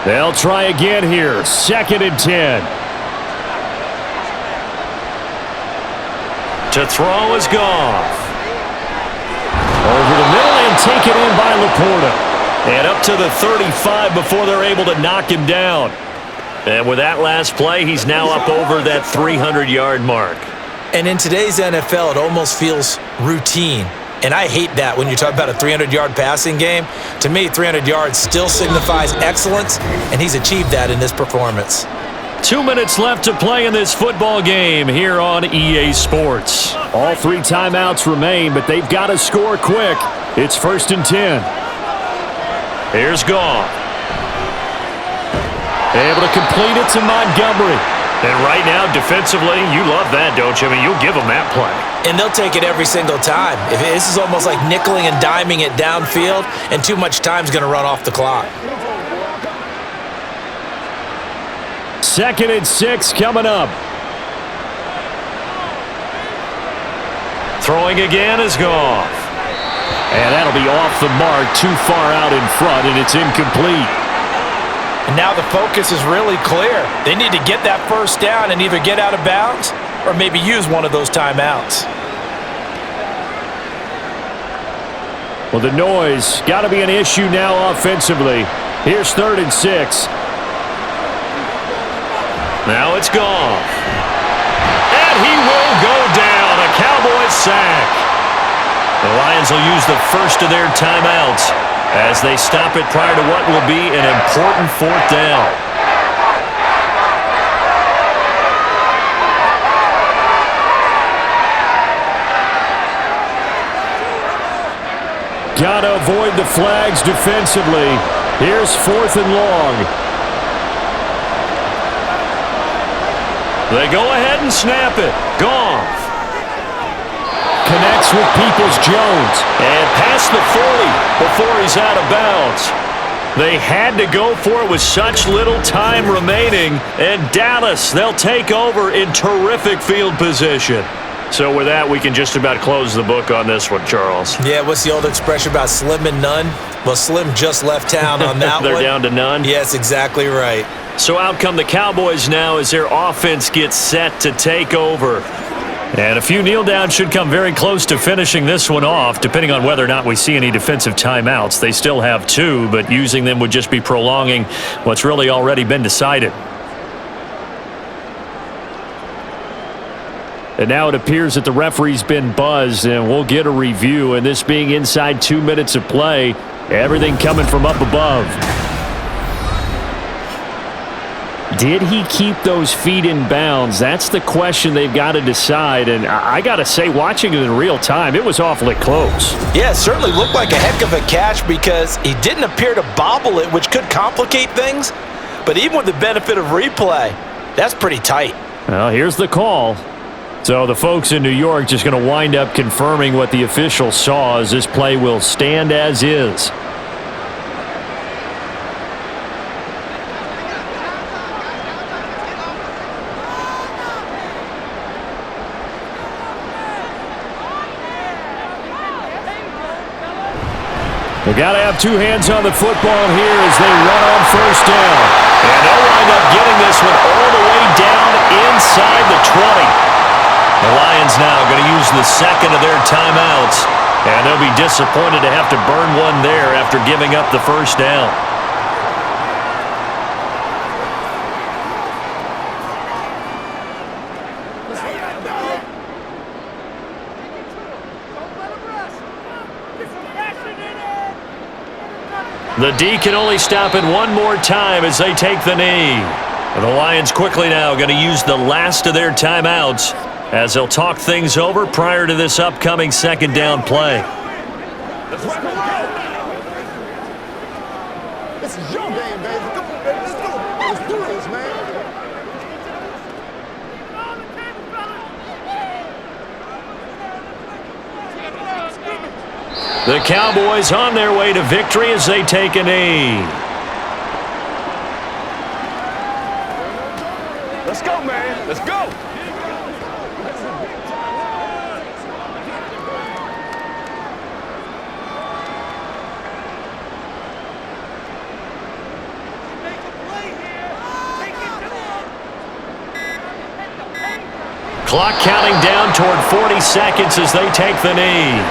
They'll try again here. 2nd and 10. To throw is Goff. Over the middle and taken in by Laporta. And up to the 35 before they're able to knock him down. And with that last play, he's now up over that 300-yard mark. And in today's NFL, it almost feels routine. And I hate that when you talk about a 300-yard passing game. To me, 300 yards still signifies excellence, and he's achieved that in this performance. 2 minutes left to play in this football game here on EA Sports. All 3 timeouts remain, but they've got to score quick. It's 1st and 10. Here's Goff. Able to complete it to Montgomery. And right now, defensively, you love that, don't you? I mean, you'll give them that play. And they'll take it every single time. This is almost like nickeling and diming it downfield, and too much time's going to run off the clock. 2nd and 6 coming up. Throwing again is Goff. And that'll be off the mark, too far out in front, and it's incomplete. And now the focus is really clear. They need to get that first down and either get out of bounds or maybe use one of those timeouts. Well, the noise got to be an issue now offensively. Here's 3rd and 6. Now it's Goff. And he will go down. A Cowboys sack. The Lions will use the first of their timeouts as they stop it prior to what will be an important 4th down. got to avoid the flags defensively. Here's 4th and long. They go ahead and snap it. Goff connects with Peoples-Jones. And past the 40 before he's out of bounds. They had to go for it with such little time remaining. And Dallas, they'll take over in terrific field position. So with that, we can just about close the book on this one, Charles. Yeah, what's the old expression about slim and none? Well, Slim just left town on that They're one. down to none? Yes, exactly right. So out come the Cowboys now as their offense gets set to take over. And a few kneel downs should come very close to finishing this one off, depending on whether or not we see any defensive timeouts. They still have 2, but using them would just be prolonging what's really already been decided. And now it appears that the referee's been buzzed, and we'll get a review. And this being inside 2 minutes of play, everything coming from up above. Did he keep those feet in bounds? That's the question they've got to decide. And I got to say, watching it in real time, it was awfully close. Yeah, it certainly looked like a heck of a catch because he didn't appear to bobble it, which could complicate things. But even with the benefit of replay, that's pretty tight. Well, here's the call. So the folks in New York just going to wind up confirming what the official saw as this play will stand as is. They got to have 2 hands on the football here as they run on 1st down. And they'll wind up getting this one all the way down inside the 20. The Lions now going to use the 2nd of their timeouts. And they'll be disappointed to have to burn one there after giving up the 1st down. The D can only stop it one more time as they take the knee. And the Lions quickly now going to use the last of their timeouts as they'll talk things over prior to this upcoming 2nd down play. This is your game, baby. Come on, baby. Let's go. Let's do this, man. The Cowboys on their way to victory as they take a knee. Let's go, man. Let's go. Clock counting down toward 40 seconds as they take the knee.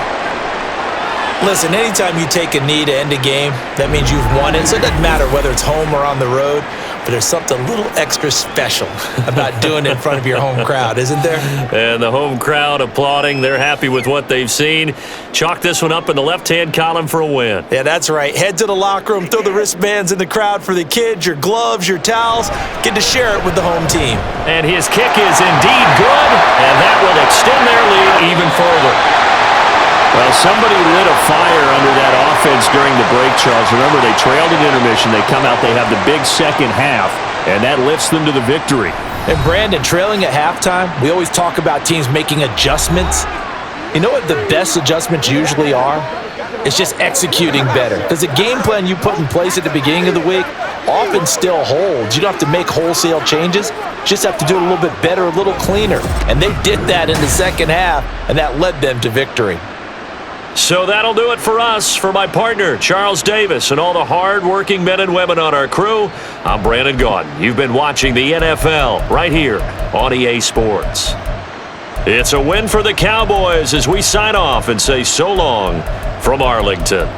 Listen, anytime you take a knee to end a game, that means you've won it. So it doesn't matter whether it's home or on the road, but there's something a little extra special about doing it in front of your home crowd, isn't there? And the home crowd applauding. They're happy with what they've seen. Chalk this one up in the left-hand column for a win. Yeah, that's right. Head to the locker room, throw the wristbands in the crowd for the kids, your gloves, your towels. Get to share it with the home team. And his kick is indeed good, and that will extend their lead even further. Well, somebody lit a fire under that offense during the break, Charles. Remember, they trailed at intermission. They come out, they have the big second half, and that lifts them to the victory. And Brandon, trailing at halftime, we always talk about teams making adjustments. You know what the best adjustments usually are? It's just executing better. Because the game plan you put in place at the beginning of the week often still holds. You don't have to make wholesale changes. You just have to do it a little bit better, a little cleaner. And they did that in the second half, and that led them to victory. So that'll do it for us. For my partner, Charles Davis, and all the hard-working men and women on our crew, I'm Brandon Gaudin. You've been watching the NFL right here on EA Sports. It's a win for the Cowboys as we sign off and say so long from Arlington.